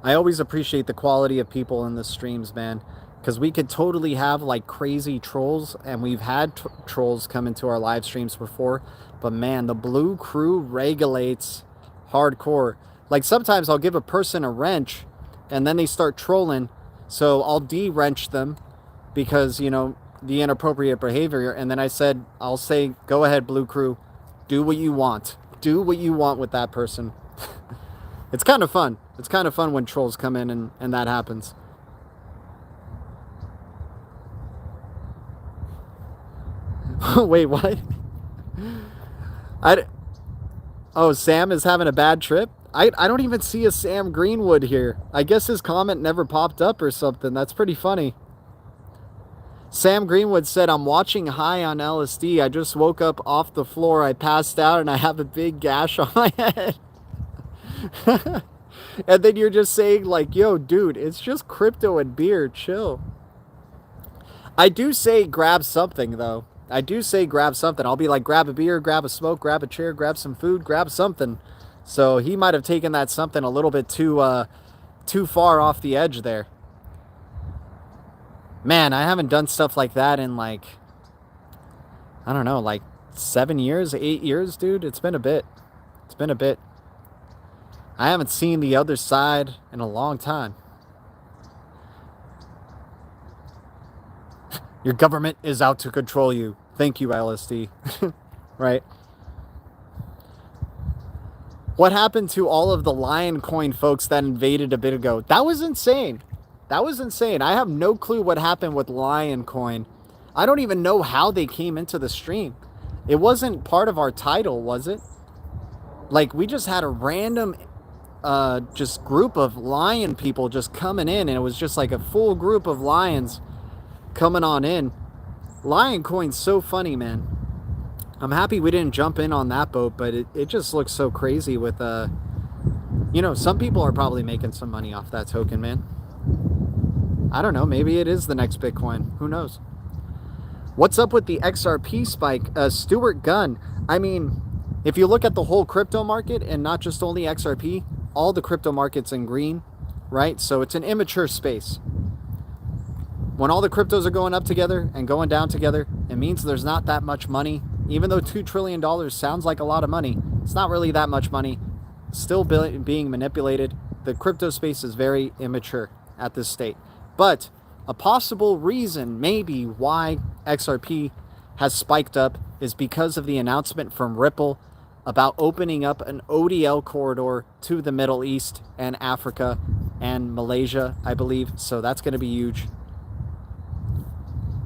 I always appreciate the quality of people in the streams, man, because we could totally have like crazy trolls, and we've had trolls come into our live streams before, but man, the blue crew regulates hardcore. Like sometimes I'll give a person a wrench and then they start trolling, so I'll de-wrench them because, you know, the inappropriate behavior, and then I'll say, go ahead, blue crew, do what you want. Do what you want with that person. It's kind of fun. It's kind of fun when trolls come in and that happens. Wait, what? Oh, Sam is having a bad trip? I don't even see a Sam Greenwood here. I guess his comment never popped up or something. That's pretty funny. Sam Greenwood said, I'm watching high on LSD. I just woke up off the floor. I passed out and I have a big gash on my head. And then you're just saying like, yo, dude, it's just crypto and beer. Chill. I do say grab something, though. I do say grab something. I'll be like, grab a beer, grab a smoke, grab a chair, grab some food, grab something. So he might have taken that something a little bit too far off the edge there. Man, I haven't done stuff like that in like, I don't know, like 7 years, 8 years, dude. It's been a bit. It's been a bit. I haven't seen the other side in a long time. Your government is out to control you. Thank you, LSD. Right? What happened to all of the Lion Coin folks that invaded a bit ago? That was insane. That was insane. I have no clue what happened with Lion Coin. I don't even know how they came into the stream. It wasn't part of our title, was it? Like, we just had a random just group of lion people just coming in, and it was just like a full group of lions coming on in. Lion Coin's so funny, man. I'm happy we didn't jump in on that boat, but it just looks so crazy with, you know, some people are probably making some money off that token, man. I don't know, maybe it is the next Bitcoin. Who knows? What's up with the XRP spike? Stuart Gunn, I mean, if you look at the whole crypto market and not just only XRP, all the crypto market's in green, right? So it's an immature space. When all the cryptos are going up together and going down together, it means there's not that much money. Even though $2 trillion sounds like a lot of money, it's not really that much money. Still being manipulated. The crypto space is very immature at this state. But a possible reason maybe why XRP has spiked up is because of the announcement from Ripple about opening up an ODL corridor to the Middle East and Africa and Malaysia, I believe. So that's going to be huge.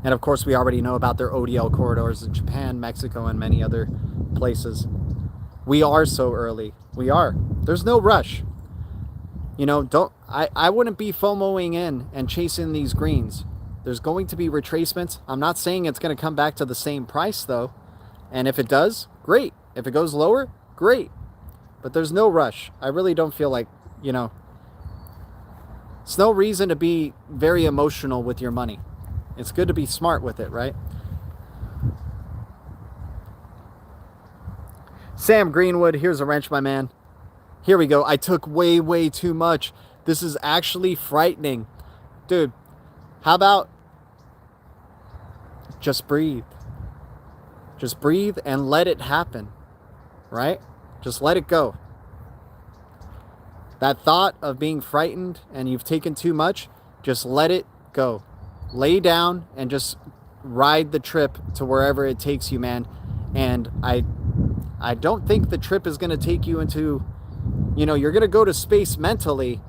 And of course, we already know about their ODL corridors in Japan, Mexico, and many other places. We are so early. We are. There's no rush. You know, I wouldn't be FOMOing in and chasing these greens. There's going to be retracements. I'm not saying it's going to come back to the same price, though. And if it does, great. If it goes lower, great. But there's no rush. I really don't feel like, you know, it's no reason to be very emotional with your money. It's good to be smart with it, right? Sam Greenwood, here's a wrench, my man. Here we go. I took way too much. This is actually frightening. Dude, how about just breathe? Just breathe and let it happen, right? Just let it go. That thought of being frightened and you've taken too much, just let it go. Lay down and just ride the trip to wherever it takes you, man. And I don't think the trip is going to take you into, you know, you're going to go to space mentally,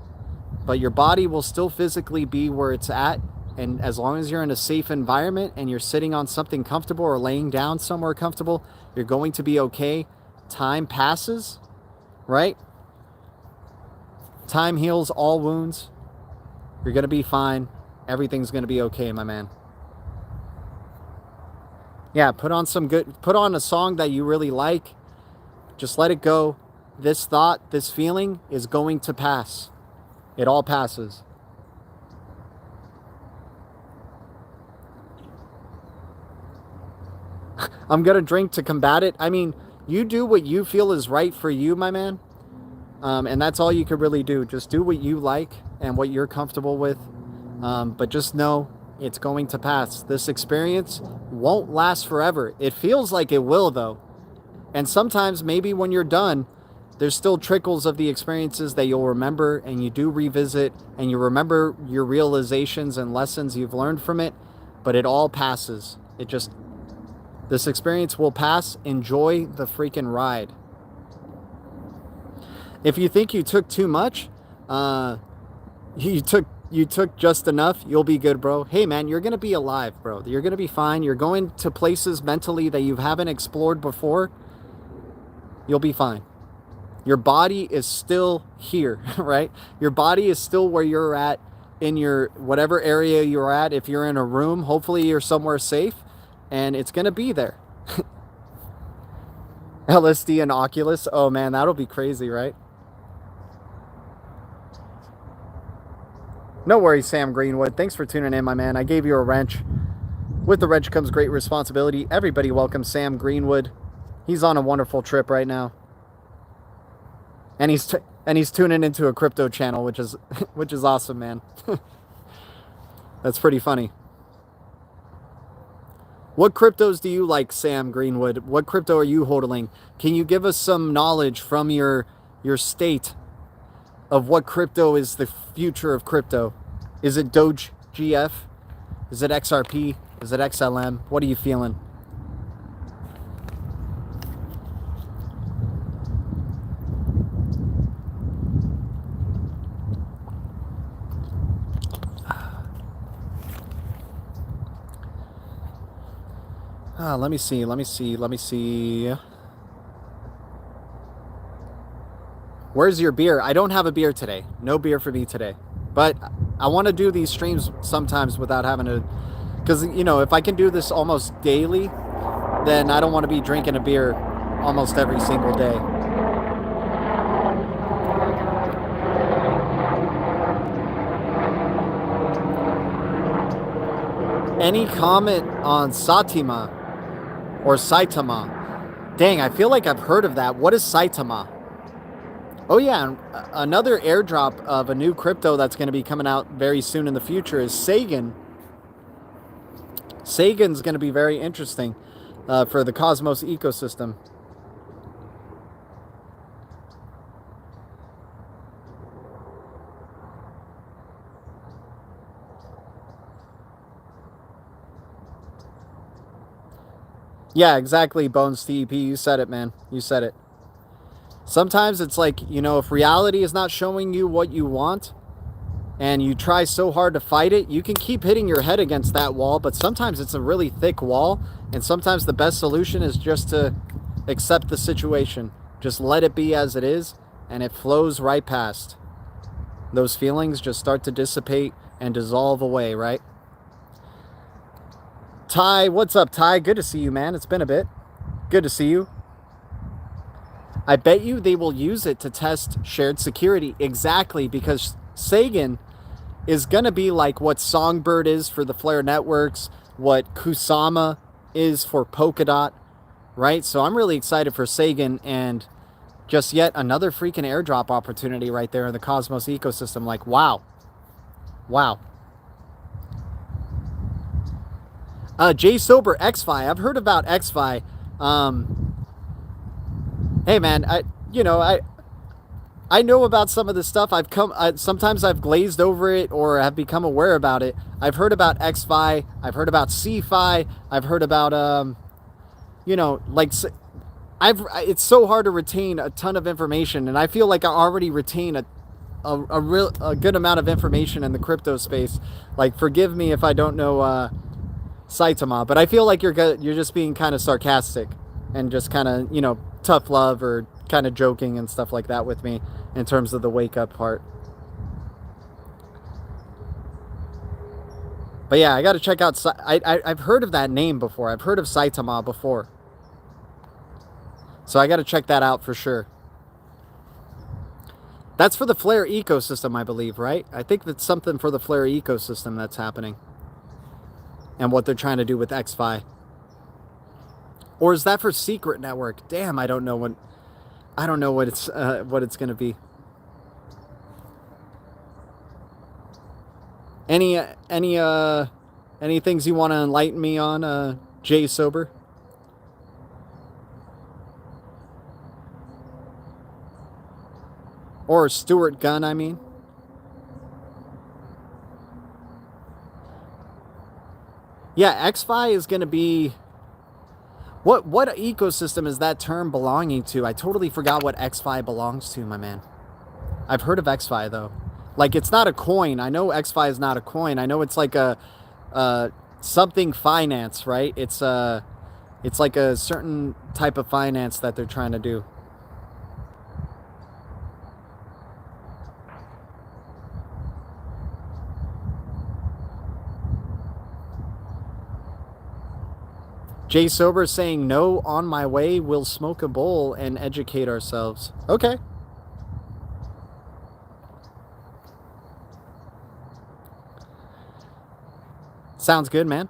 but your body will still physically be where it's at. And as long as you're in a safe environment and you're sitting on something comfortable or laying down somewhere comfortable, you're going to be okay. Time passes, right? Time heals all wounds. You're going to be fine. Everything's going to be okay, my man. Yeah, put on a song that you really like. Just let it go. This thought, this feeling is going to pass. It all passes. I'm going to drink to combat it. I mean, you do what you feel is right for you, my man. And that's all you could really do. Just do what you like and what you're comfortable with. But just know it's going to pass. This experience won't last forever. It feels like it will, though. And sometimes maybe when you're done, there's still trickles of the experiences that you'll remember and you do revisit and you remember your realizations and lessons you've learned from it, but it all passes. This experience will pass. Enjoy the freaking ride. If you think you took too much, you took just enough, you'll be good, bro. Hey, man, you're going to be alive, bro. You're going to be fine. You're going to places mentally that you haven't explored before. You'll be fine. Your body is still here, right? Your body is still where you're at in your whatever area you're at. If you're in a room, hopefully you're somewhere safe, and it's going to be there. LSD and Oculus. Oh, man, that'll be crazy, right? No worries, Sam Greenwood. Thanks for tuning in, my man. I gave you a wrench. With the reg comes great responsibility. Everybody welcome Sam Greenwood. He's on a wonderful trip right now. And he's tuning into a crypto channel, which is awesome, man. That's pretty funny. What cryptos do you like, Sam Greenwood? What crypto are you holding? Can you give us some knowledge from your state of what crypto is the future of crypto? Is it Doge GF? Is it XRP? Is it XLM? What are you feeling? Let me see. Where's your beer? I don't have a beer today. No beer for me today. But I want to do these streams sometimes without having to... Because, you know, if I can do this almost daily, then I don't want to be drinking a beer almost every single day. Any comment on Saitama or Saitama? Dang, I feel like I've heard of that. What is Saitama? Oh yeah, another airdrop of a new crypto that's going to be coming out very soon in the future is Sagan. Sagan's going to be very interesting for the Cosmos ecosystem. Yeah, exactly, Bones TEP. You said it, man. You said it. Sometimes it's like, you know, if reality is not showing you what you want and you try so hard to fight it, you can keep hitting your head against that wall, but sometimes it's a really thick wall, and sometimes the best solution is just to accept the situation. Just let it be as it is, and it flows right past. Those feelings just start to dissipate and dissolve away, right? Ty, what's up, Ty? Good to see you, man. It's been a bit. Good to see you. I bet you they will use it to test shared security. Exactly, because Sagan is going to be like what Songbird is for the Flare networks, what Kusama is for Polkadot, right? So I'm really excited for Sagan, and just yet another freaking airdrop opportunity right there in the Cosmos ecosystem. Like, wow. Wow. Jay Sober, XFi. I've heard about XFi. Hey man, I know about some of this stuff. Sometimes I've glazed over it or have become aware about it. I've heard about XFi. I've heard about CFi. I've heard about you know, like it's so hard to retain a ton of information, and I feel like I already retain a good amount of information in the crypto space. Like, forgive me if I don't know Saitama, but I feel like you're just being kind of sarcastic and just kind of, you know, tough love or kind of joking and stuff like that with me in terms of the wake up part. But yeah, I got to check out. I've heard of that name before. I've heard of Saitama before, so I got to check that out for sure. That's for the Flare ecosystem, I believe, right? I think that's something for the Flare ecosystem that's happening, and what they're trying to do with XFi. Or is that for Secret Network? Damn, I don't know what it's going to be. Any things you want to enlighten me on, Jay Sober? Or Stuart Gunn, I mean. Yeah, XFi is going to be... What ecosystem is that term belonging to? I totally forgot what XFi belongs to, my man. I've heard of XFi, though. Like, it's not a coin. I know XFi is not a coin. I know it's like a something finance, right? It's like a certain type of finance that they're trying to do. Jay Sober saying, no, on my way, we'll smoke a bowl and educate ourselves. Okay. Sounds good, man.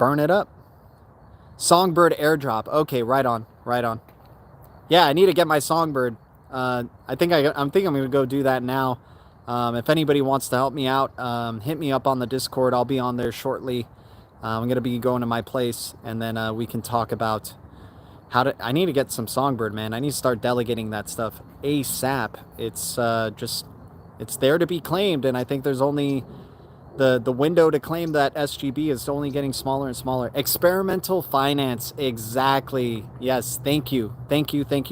burn it up. Songbird airdrop. Okay, right on, right on. Yeah, I need to get my Songbird. I'm thinking I'm gonna go do that now. If anybody wants to help me out, hit me up on the Discord. I'll be on there shortly. I'm gonna be going to my place, and then we can talk about I need to get some Songbird, man. I need to start delegating that stuff ASAP. It's it's there to be claimed, and I think there's only the window to claim that SGB is only getting smaller and smaller. Experimental finance, exactly. Yes, thank you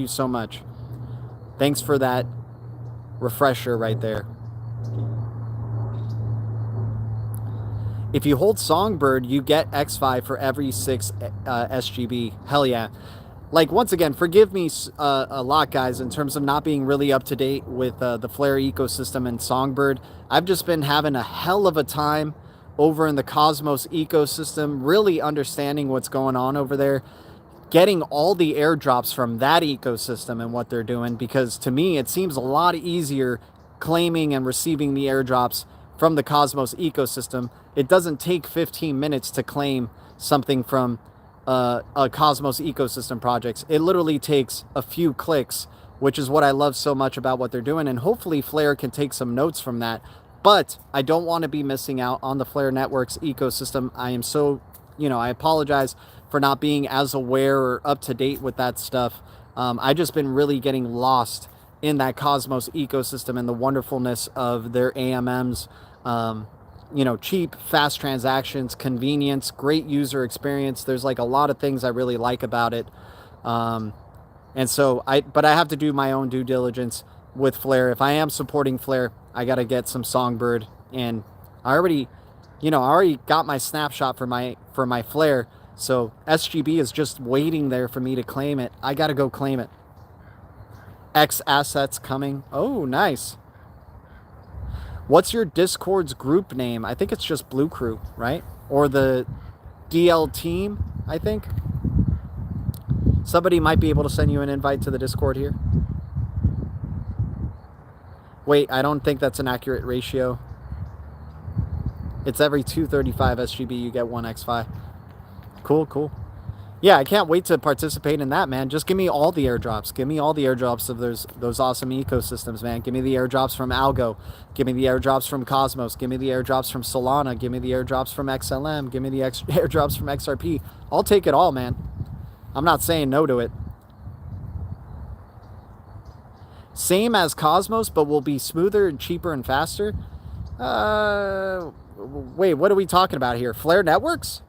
so much. Thanks for that refresher right there. If you hold Songbird, you get X5 for every 6 SGB. Hell yeah. Like, once again, forgive me a lot, guys, in terms of not being really up to date with the Flare ecosystem and Songbird. I've just been having a hell of a time over in the Cosmos ecosystem, really understanding what's going on over there, getting all the airdrops from that ecosystem and what they're doing, because to me, it seems a lot easier claiming and receiving the airdrops from the Cosmos ecosystem. It doesn't take 15 minutes to claim something from a Cosmos ecosystem projects. It literally takes a few clicks, which is what I love so much about what they're doing. And hopefully Flare can take some notes from that. But I don't want to be missing out on the Flare Networks ecosystem. I am so, I apologize for not being as aware or up to date with that stuff. I just been really getting lost in that Cosmos ecosystem and the wonderfulness of their AMMs. Cheap, fast transactions, convenience, great user experience. There's like a lot of things I really like about it. And so I have to do my own due diligence with Flare. If I am supporting Flare, I got to get some Songbird. And I already got my snapshot for my Flare. So SGB is just waiting there for me to claim it. I got to go claim it. X assets coming. Oh, nice. What's your Discord's group name? I think it's just Blue Crew, right? Or the DL team, I think. Somebody might be able to send you an invite to the Discord here. Wait, I don't think that's an accurate ratio. It's every 235 SGB you get 1 X5. Cool. Yeah, I can't wait to participate in that, man. Just give me all the airdrops. Give me all the airdrops of those awesome ecosystems, man. Give me the airdrops from Algo. Give me the airdrops from Cosmos. Give me the airdrops from Solana. Give me the airdrops from XLM. Give me the airdrops from XRP. I'll take it all, man. I'm not saying no to it. Same as Cosmos, but will be smoother and cheaper and faster. Wait, what are we talking about here? Flare Networks?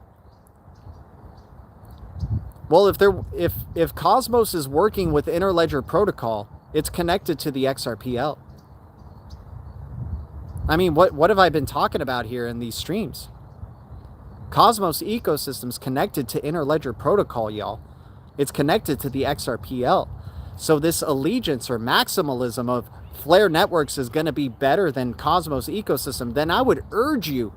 Well, if Cosmos is working with Interledger Protocol, it's connected to the XRPL. I mean, what have I been talking about here in these streams? Cosmos ecosystem's connected to Interledger Protocol, y'all. It's connected to the XRPL. So this allegiance or maximalism of Flare Networks is going to be better than Cosmos ecosystem, then I would urge you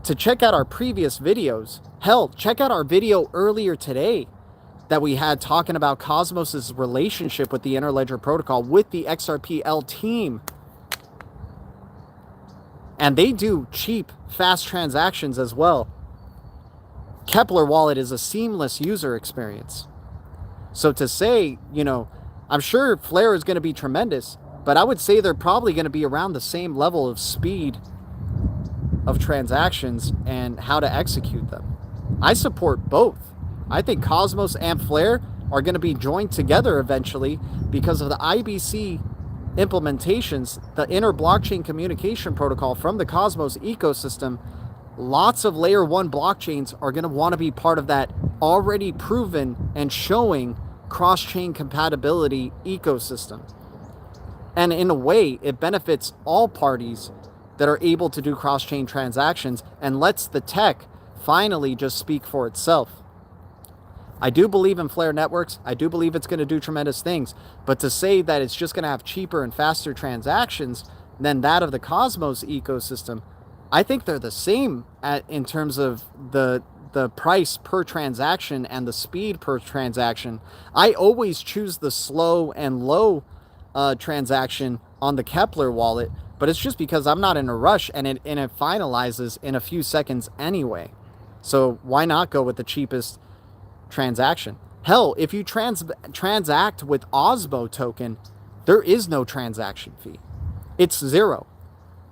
to check out our previous videos. Hell, check out our video earlier today that we had talking about Cosmos's relationship with the Interledger Protocol with the XRPL team. And they do cheap, fast transactions as well. Kepler Wallet is a seamless user experience. So to say, I'm sure Flare is going to be tremendous, but I would say they're probably going to be around the same level of speed of transactions and how to execute them. I support both. I think Cosmos and Flare are going to be joined together eventually because of the IBC implementations, the inter blockchain communication protocol from the Cosmos ecosystem. Lots of layer 1 blockchains are going to want to be part of that already proven and showing cross-chain compatibility ecosystem. And in a way, it benefits all parties that are able to do cross-chain transactions and lets the tech finally just speak for itself. I do believe in Flare Networks. I do believe it's going to do tremendous things. But to say that it's just going to have cheaper and faster transactions than that of the Cosmos ecosystem, I think they're the same in terms of the price per transaction and the speed per transaction. I always choose the slow and low transaction on the Kepler wallet, but it's just because I'm not in a rush and it finalizes in a few seconds anyway. So why not go with the cheapest transaction? Hell, if you transact with Osmo token, there is no transaction fee. It's zero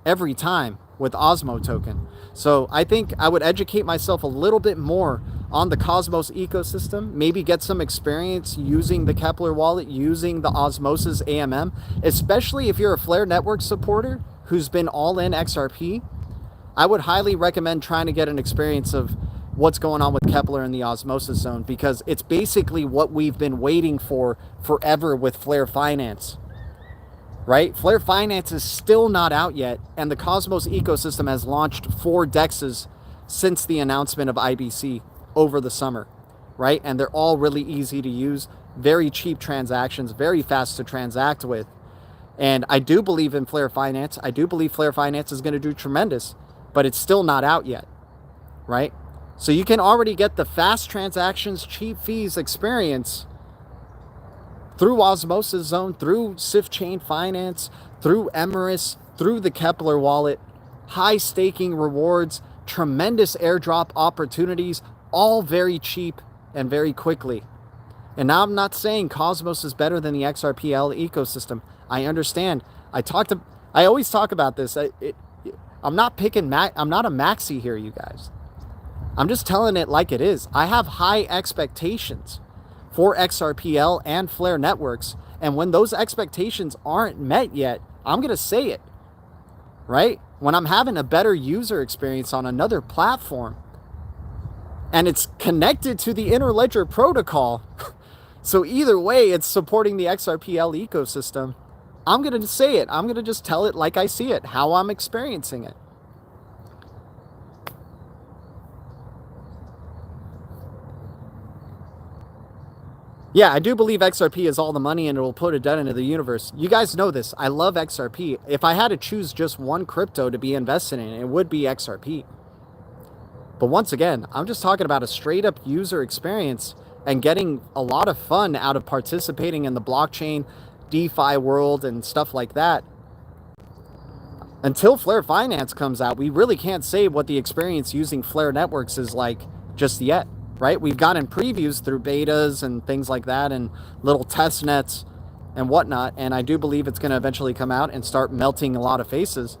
every time with Osmo token. So I think I would educate myself a little bit more on the Cosmos ecosystem, maybe get some experience using the Kepler wallet, using the Osmosis AMM, especially if you're a Flare Network supporter who's been all in XRP. I would highly recommend trying to get an experience of what's going on with Kepler in the osmosis zone, because it's basically what we've been waiting for forever with Flare Finance, right? Flare Finance is still not out yet, and the Cosmos ecosystem has launched 4 DEXs since the announcement of IBC over the summer, right? And they're all really easy to use, very cheap transactions, very fast to transact with. And I do believe in Flare Finance. I do believe Flare Finance is going to do tremendous, but it's still not out yet, right? So you can already get the fast transactions, cheap fees experience through Osmosis Zone, through Sif Chain Finance, through Emirus, through the Kepler wallet, high staking rewards, tremendous airdrop opportunities, all very cheap and very quickly. And now I'm not saying Cosmos is better than the XRPL ecosystem. I understand. I always talk about this. I'm not I'm not a maxi here, you guys. I'm just telling it like it is. I have high expectations for XRPL and Flare Networks. And when those expectations aren't met yet, I'm going to say it, right? When I'm having a better user experience on another platform and it's connected to the Interledger protocol, so either way, it's supporting the XRPL ecosystem, I'm going to say it. I'm going to just tell it like I see it, how I'm experiencing it. Yeah, I do believe XRP is all the money and it will put a dent into the universe. You guys know this. I love XRP. If I had to choose just one crypto to be invested in, it would be XRP. But once again, I'm just talking about a straight up user experience and getting a lot of fun out of participating in the blockchain, DeFi world and stuff like that. Until Flare Finance comes out, we really can't say what the experience using Flare Networks is like just yet. Right? We've gotten previews through betas and things like that and little test nets and whatnot. And I do believe it's going to eventually come out and start melting a lot of faces.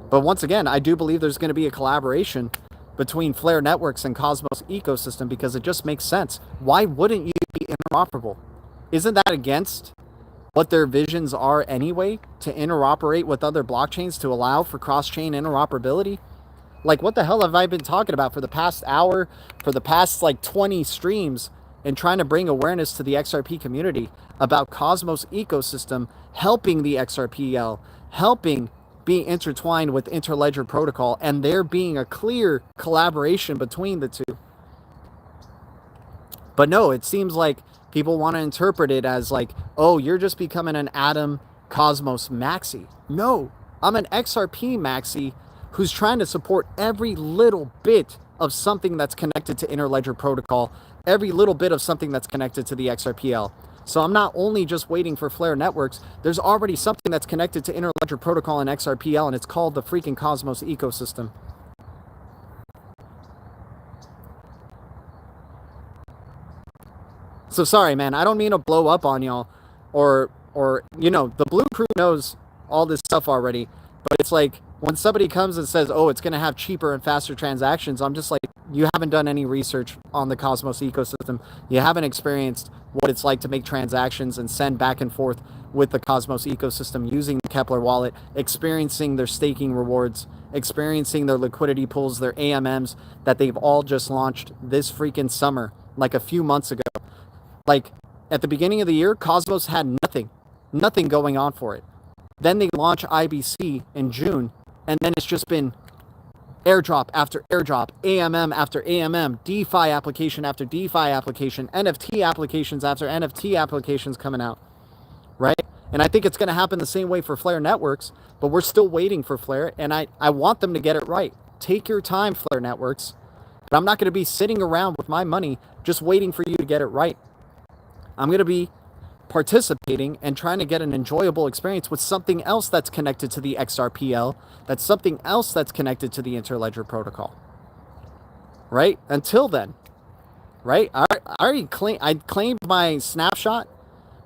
But once again, I do believe there's going to be a collaboration between Flare Networks and Cosmos ecosystem because it just makes sense. Why wouldn't you be interoperable? Isn't that against what their visions are anyway, to interoperate with other blockchains to allow for cross-chain interoperability? Like, what the hell have I been talking about for the past hour, for the past, 20 streams, and trying to bring awareness to the XRP community about Cosmos ecosystem, helping the XRPL, helping be intertwined with Interledger protocol, and there being a clear collaboration between the two. But no, it seems like people want to interpret it as oh, you're just becoming an Atom Cosmos maxi. No, I'm an XRP maxi who's trying to support every little bit of something that's connected to Interledger protocol, every little bit of something that's connected to the XRPL. So I'm not only just waiting for Flare Networks, there's already something that's connected to Interledger protocol and XRPL, and it's called the freaking Cosmos ecosystem. So sorry, man, I don't mean to blow up on y'all, or the Blue Crew knows all this stuff already, but it's like, when somebody comes and says, oh, it's going to have cheaper and faster transactions, I'm just like, you haven't done any research on the Cosmos ecosystem. You haven't experienced what it's like to make transactions and send back and forth with the Cosmos ecosystem using the Kepler wallet, experiencing their staking rewards, experiencing their liquidity pools, their AMMs that they've all just launched this freaking summer, like a few months ago. Like, at the beginning of the year, Cosmos had nothing going on for it. Then they launch IBC in June, and then it's just been airdrop after airdrop, AMM after AMM, DeFi application after DeFi application, NFT applications after NFT applications coming out, right? And I think it's going to happen the same way for Flare Networks, but we're still waiting for Flare, and I want them to get it right. Take your time, Flare Networks, but I'm not going to be sitting around with my money just waiting for you to get it right. I'm going to be participating and trying to get an enjoyable experience with something else that's connected to the XRPL, that's something else that's connected to the Interledger protocol. right? Until then, right? I claimed my snapshot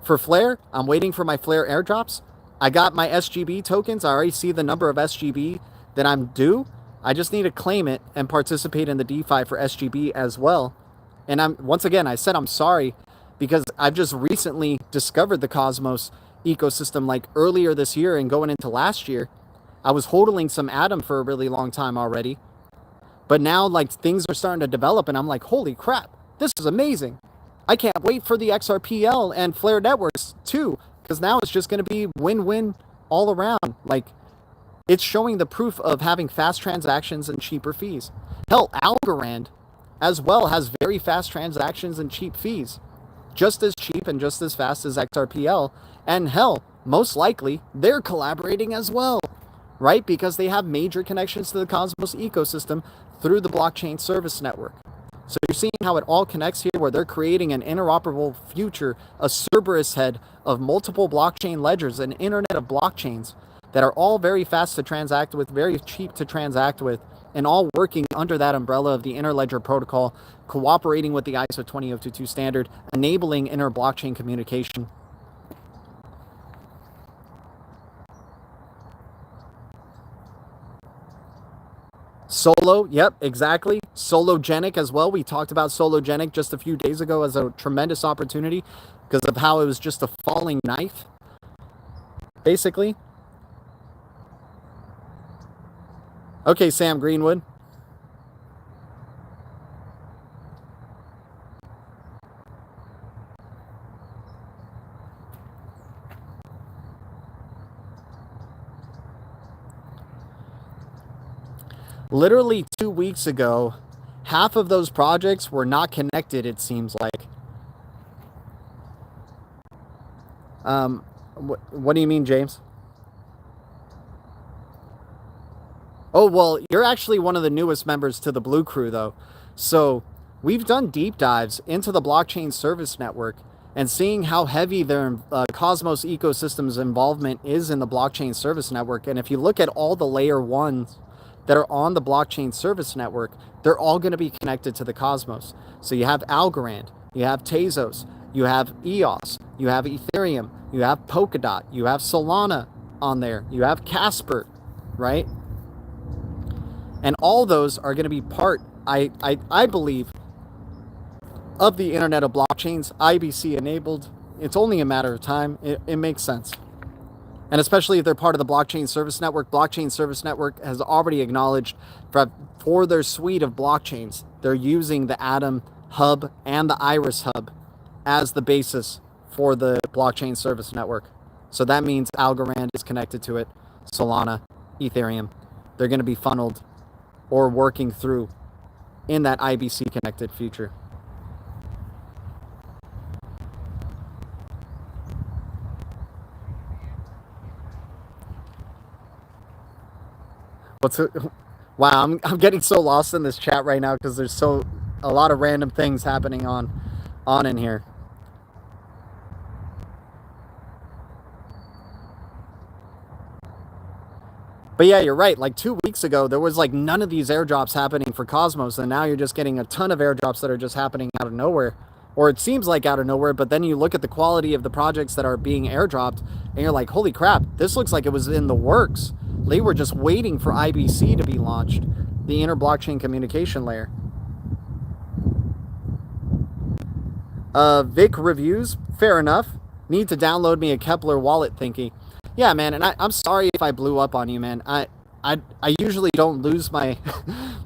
for Flare. I'm waiting for my Flare airdrops. I got my SGB tokens. I already see the number of SGB that I'm due. I just need to claim it and participate in the DeFi for SGB as well. And once again, I said I'm sorry because I've just recently discovered the Cosmos ecosystem like earlier this year and going into last year. I was hodling some Atom for a really long time already. But now like things are starting to develop and I'm like, holy crap, this is amazing. I can't wait for the XRPL and Flare networks too, because now it's just going to be win-win all around. Like, it's showing the proof of having fast transactions and cheaper fees. Hell, Algorand as well has very fast transactions and cheap fees. Just as cheap and just as fast as XRPL. And hell, most likely, they're collaborating as well, right? Because they have major connections to the Cosmos ecosystem through the blockchain service network. So you're seeing how it all connects here, where they're creating an interoperable future, a Cerberus head of multiple blockchain ledgers, an internet of blockchains that are all very fast to transact with, very cheap to transact with, and all working under that umbrella of the Interledger protocol, cooperating with the ISO 20022 standard, enabling inter-blockchain communication. Solo, yep, exactly. Sologenic as well. We talked about Sologenic just a few days ago as a tremendous opportunity because of how it was just a falling knife, basically. Okay, Sam Greenwood. Literally 2 weeks ago, half of those projects were not connected, it seems like. What do you mean, James? Oh, well, you're actually one of the newest members to the Blue Crew, though. So we've done deep dives into the blockchain service network and seeing how heavy their Cosmos ecosystem's involvement is in the blockchain service network. And if you look at all the layer ones that are on the blockchain service network, they're all going to be connected to the Cosmos. So you have Algorand, you have Tezos, you have EOS, you have Ethereum, you have Polkadot, you have Solana on there, you have Casper, right? And all those are going to be part, I believe, of the Internet of Blockchains, IBC enabled. It's only a matter of time. It makes sense. And especially if they're part of the blockchain service network. Blockchain service network has already acknowledged for their suite of blockchains, they're using the Atom hub and the Iris hub as the basis for the blockchain service network. So that means Algorand is connected to it, Solana, Ethereum. They're going to be funneled or working through in that IBC connected future. Wow, I'm getting so lost in this chat right now because there's a lot of random things happening on in here. But yeah, you're right. Like 2 weeks ago, there was like none of these airdrops happening for Cosmos, and now you're just getting a ton of airdrops that are just happening out of nowhere. Or it seems like out of nowhere, but then you look at the quality of the projects that are being airdropped, and you're like, holy crap, this looks like it was in the works. They were just waiting for IBC to be launched, the inter-blockchain communication layer. Vic reviews, fair enough. Need to download me a Kepler wallet thingy. Yeah, man, and I'm sorry if I blew up on you, man. I usually don't lose my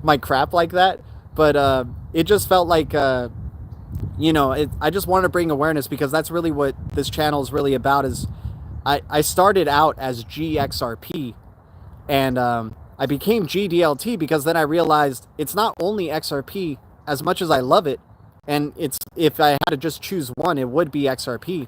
my crap like that, but it just felt like, you know, I just wanted to bring awareness because that's really what this channel is really about. Is I started out as GXRP, and I became gdlt because then I realized it's not only XRP. As much as I love it, and if I had to just choose one, it would be XRP.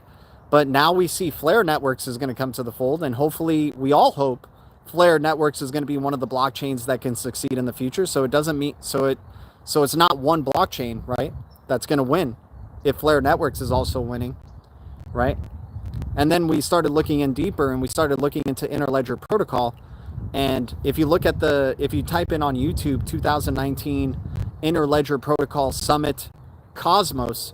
But now we see Flare Networks is going to come to the fold, and hopefully, we all hope Flare Networks is going to be one of the blockchains that can succeed in the future. So it doesn't mean so it's not one blockchain, right? That's going to win if Flare Networks is also winning, right? And then we started looking in deeper, and we started looking into Interledger protocol. And if you look at if you type in on YouTube 2019 Interledger Protocol Summit, Cosmos,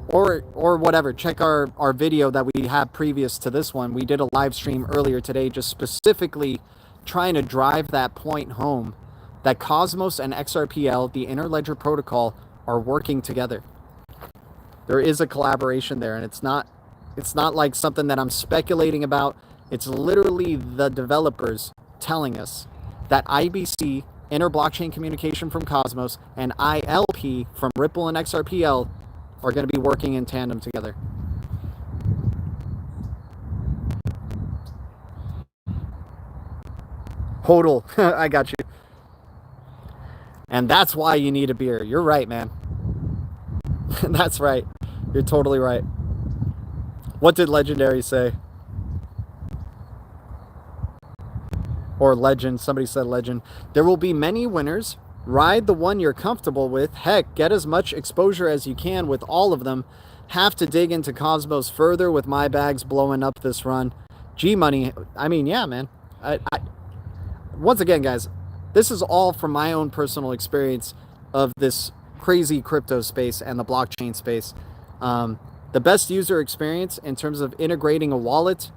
or whatever. Check our video that we had previous to this one. We did a live stream earlier today, just specifically trying to drive that point home that Cosmos and XRPL, the Interledger Protocol, are working together. There is a collaboration there, and it's not like something that I'm speculating about. It's literally the developers telling us that IBC, Inter-Blockchain Communication from Cosmos, and ILP from Ripple and XRPL are going to be working in tandem together. Hodl, I got you. And that's why you need a beer. You're right, man. That's right. You're totally right. What did Legendary say? Or Legend. Somebody said Legend. There will be many winners. Ride the one you're comfortable with. Heck, get as much exposure as you can with all of them. Have to dig into Cosmos further with my bags blowing up this run. G-Money. I mean, yeah, man. Once again, guys, this is all from my own personal experience of this crazy crypto space and the blockchain space. The best user experience in terms of integrating a wallet,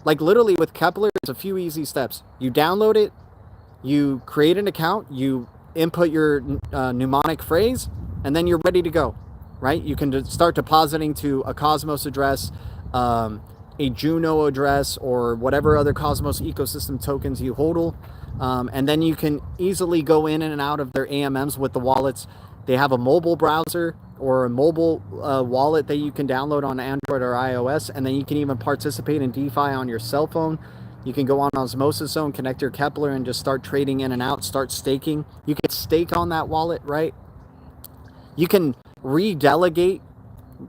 like literally with Kepler, it's a few easy steps. You download it, you create an account, you input your mnemonic phrase, and then you're ready to go, right? You can start depositing to a Cosmos address, a Juno address, or whatever other Cosmos ecosystem tokens you hodl. And then you can easily go in and out of their AMMs with the wallets. They have a mobile browser or a mobile wallet that you can download on Android or iOS, and then you can even participate in DeFi on your cell phone. You can go on Osmosis Zone, connect your Kepler, and just start trading in and out, start staking. You can stake on that wallet, right? You can redelegate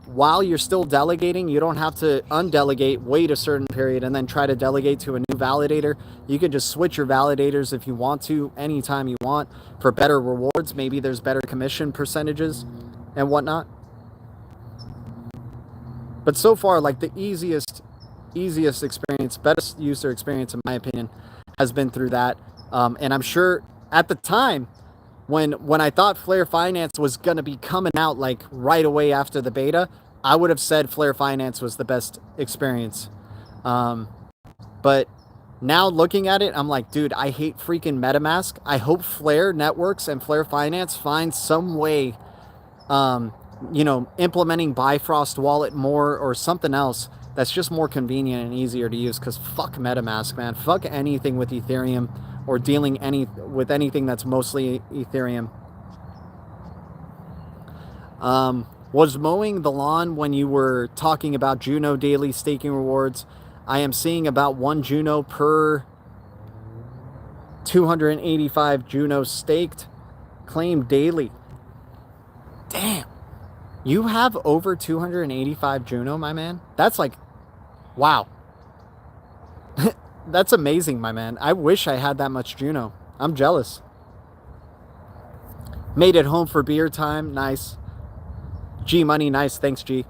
while you're still delegating. You don't have to undelegate, wait a certain period, and then try to delegate to a new validator. You can just switch your validators if you want to, anytime you want, for better rewards. Maybe there's better commission percentages and whatnot. But so far, like the easiest experience, best user experience in my opinion, has been through that. And I'm sure at the time, when I thought Flare Finance was going to be coming out like right away after the beta, I would have said Flare Finance was the best experience. But now looking at it, I'm like, dude, I hate freaking MetaMask. I hope Flare Networks and Flare Finance find some way, implementing Bifrost Wallet more or something else that's just more convenient and easier to use, because fuck MetaMask, man. Fuck anything with Ethereum or dealing with anything that's mostly Ethereum. Was mowing the lawn when you were talking about Juno daily staking rewards. I am seeing about 1 Juno per 285 Juno staked, claimed daily. Damn. You have over 285 Juno, my man? That's like, wow. That's amazing, my man. I wish I had that much Juno. I'm jealous. Made it home for beer time. Nice. G Money, nice. Thanks, G.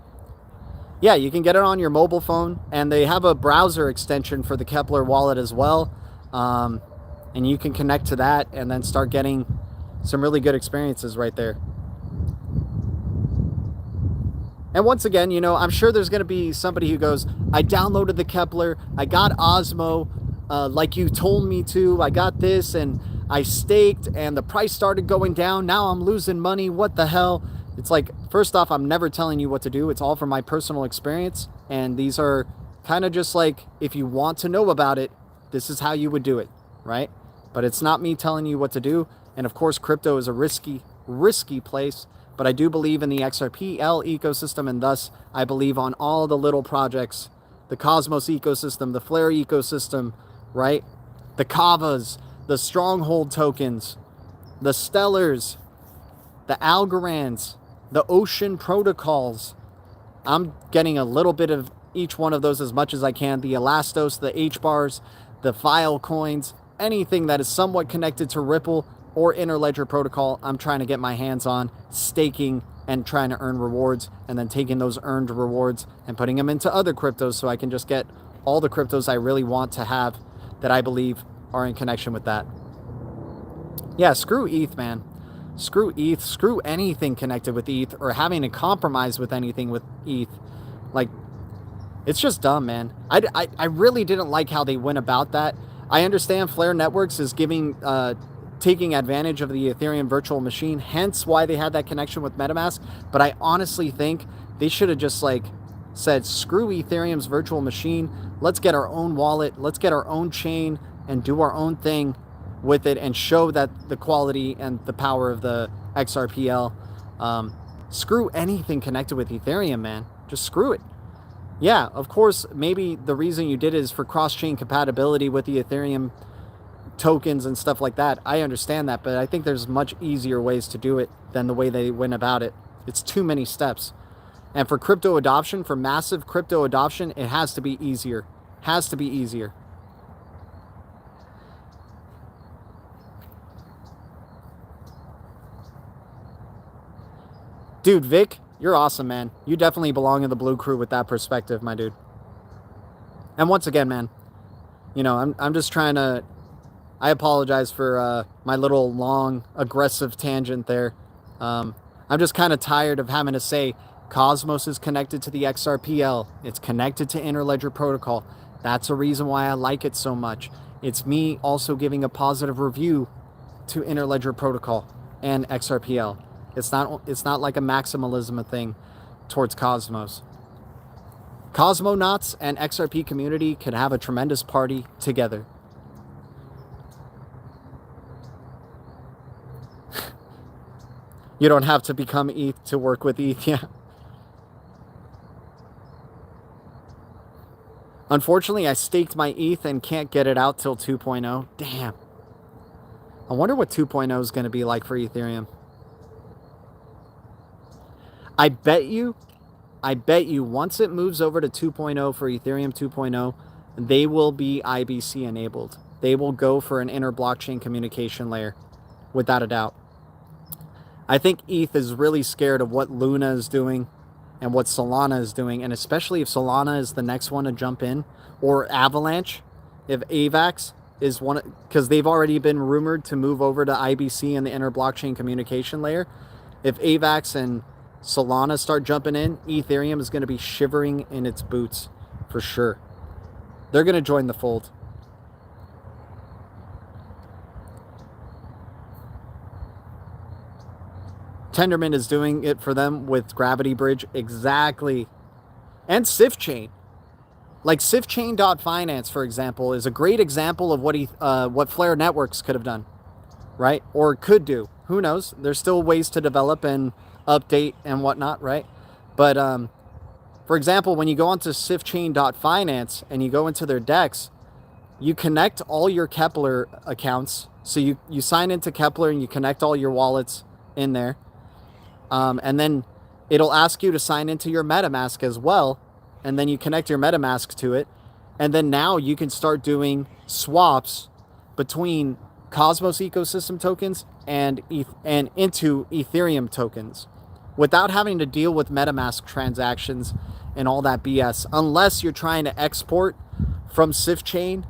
Yeah, you can get it on your mobile phone, and they have a browser extension for the Kepler wallet as well. And you can connect to that and then start getting some really good experiences right there. And once again, I'm sure there's going to be somebody who goes, I downloaded the Kepler, I got Osmo, like you told me to, I got this, and I staked, and the price started going down, now I'm losing money, what the hell? It's like, first off, I'm never telling you what to do, it's all from my personal experience, and these are kind of just like, if you want to know about it, this is how you would do it, right? But it's not me telling you what to do, and of course, crypto is a risky place. But I do believe in the XRPL ecosystem, and thus I believe on all the little projects, the Cosmos ecosystem, the Flare ecosystem, right? The Kavas, the Stronghold tokens, the Stellars, the Algorands, the Ocean protocols. I'm getting a little bit of each one of those as much as I can. The Elastos, the H-bars, the File coins, anything that is somewhat connected to Ripple or Interledger protocol, I'm trying to get my hands on, staking and trying to earn rewards, and then taking those earned rewards and putting them into other cryptos so I can just get all the cryptos I really want to have that I believe are in connection with that. Yeah, screw ETH, man. Screw ETH. Screw anything connected with ETH or having to compromise with anything with ETH. Like, it's just dumb, man. I really didn't like how they went about that. I understand Flare Networks is taking advantage of the Ethereum virtual machine, hence why they had that connection with MetaMask. But I honestly think they should have just like said, screw Ethereum's virtual machine. Let's get our own wallet. Let's get our own chain and do our own thing with it and show that the quality and the power of the XRPL. Screw anything connected with Ethereum, man. Just screw it. Yeah, of course, maybe the reason you did it is for cross-chain compatibility with the Ethereum tokens and stuff like that. I understand that, but I think there's much easier ways to do it than the way they went about it. It's too many steps. And for crypto adoption, for massive crypto adoption, it has to be easier. Has to be easier. Dude, Vic, you're awesome, man. You definitely belong in the blue crew with that perspective, my dude. And once again, man, you know, I'm just trying to... I apologize for my little long, aggressive tangent there. I'm just kind of tired of having to say Cosmos is connected to the XRPL. It's connected to Interledger Protocol. That's a reason why I like it so much. It's me also giving a positive review to Interledger Protocol and XRPL. It's not like a maximalism thing towards Cosmos. Cosmonauts and XRP community could have a tremendous party together. You don't have to become ETH to work with ETH, yeah. Unfortunately, I staked my ETH and can't get it out till 2.0. Damn. I wonder what 2.0 is going to be like for Ethereum. I bet you once it moves over to 2.0 for Ethereum 2.0, they will be IBC enabled. They will go for an inter-blockchain communication layer, without a doubt. I think ETH is really scared of what Luna is doing and what Solana is doing, and especially if Solana is the next one to jump in, or Avalanche, if AVAX is one, because they've already been rumored to move over to IBC and the inter-blockchain communication layer. If AVAX and Solana start jumping in, Ethereum is going to be shivering in its boots for sure. They're going to join the fold. Tendermint is doing it for them with Gravity Bridge. Exactly. And SifChain. Like SifChain.finance, for example, is a great example of what Flare Networks could have done. Right? Or could do. Who knows? There's still ways to develop and update and whatnot, right? But, for example, when you go onto SifChain.finance and you go into their DEX, you connect all your Kepler accounts. So you sign into Kepler and you connect all your wallets in there. And then it'll ask you to sign into your MetaMask as well. And then you connect your MetaMask to it. And then now you can start doing swaps between Cosmos ecosystem tokens and into Ethereum tokens without having to deal with MetaMask transactions and all that BS. Unless you're trying to export from SifChain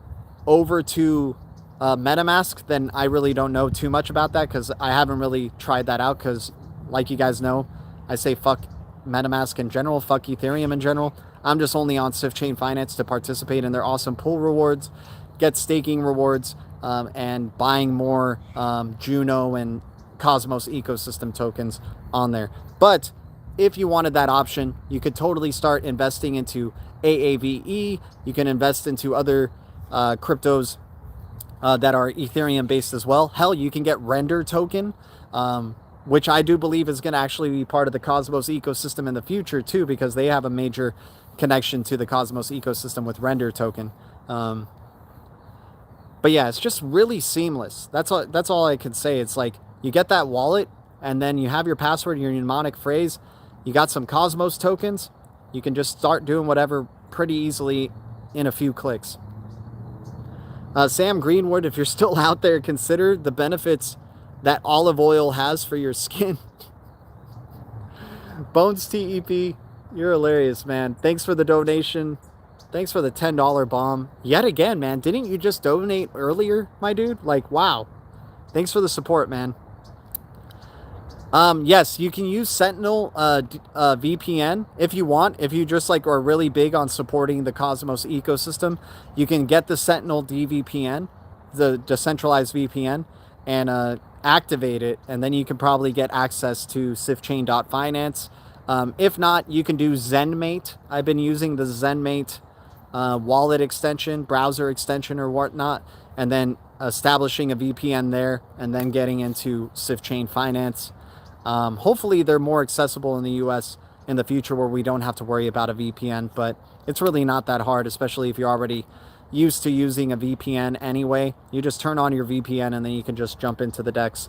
over to MetaMask, then I really don't know too much about that because I haven't really tried that out because, like you guys know, I say fuck MetaMask in general, fuck Ethereum in general. I'm just only on SifChain Finance to participate in their awesome pool rewards, get staking rewards, and buying more Juno and Cosmos ecosystem tokens on there. But if you wanted that option, you could totally start investing into AAVE. You can invest into other cryptos that are Ethereum based as well. Hell, you can get Render token, which I do believe is going to actually be part of the Cosmos ecosystem in the future too, because they have a major connection to the Cosmos ecosystem with Render token. But yeah, it's just really seamless. That's all I can say. It's like you get that wallet and then you have your password, your mnemonic phrase. You got some Cosmos tokens. You can just start doing whatever pretty easily in a few clicks. Sam Greenwood, if you're still out there, consider the benefits that olive oil has for your skin. Bones TEP, you're hilarious, man. Thanks for the donation. Thanks for the $10 bomb. Yet again, man. Didn't you just donate earlier, my dude? Like, wow. Thanks for the support, man. Yes, you can use Sentinel VPN if you want. If you just like are really big on supporting the Cosmos ecosystem, you can get the Sentinel DVPN, the decentralized VPN, and activate it, and then you can probably get access to SwiftChain.finance. If not, you can do ZenMate. I've been using the ZenMate wallet extension, browser extension, or whatnot, and then establishing a VPN there, and then getting into SwiftChain Finance. Hopefully they're more accessible in the US in the future where we don't have to worry about a VPN, but it's really not that hard, especially if you're already used to using a VPN anyway. You just turn on your VPN and then you can just jump into the DEX.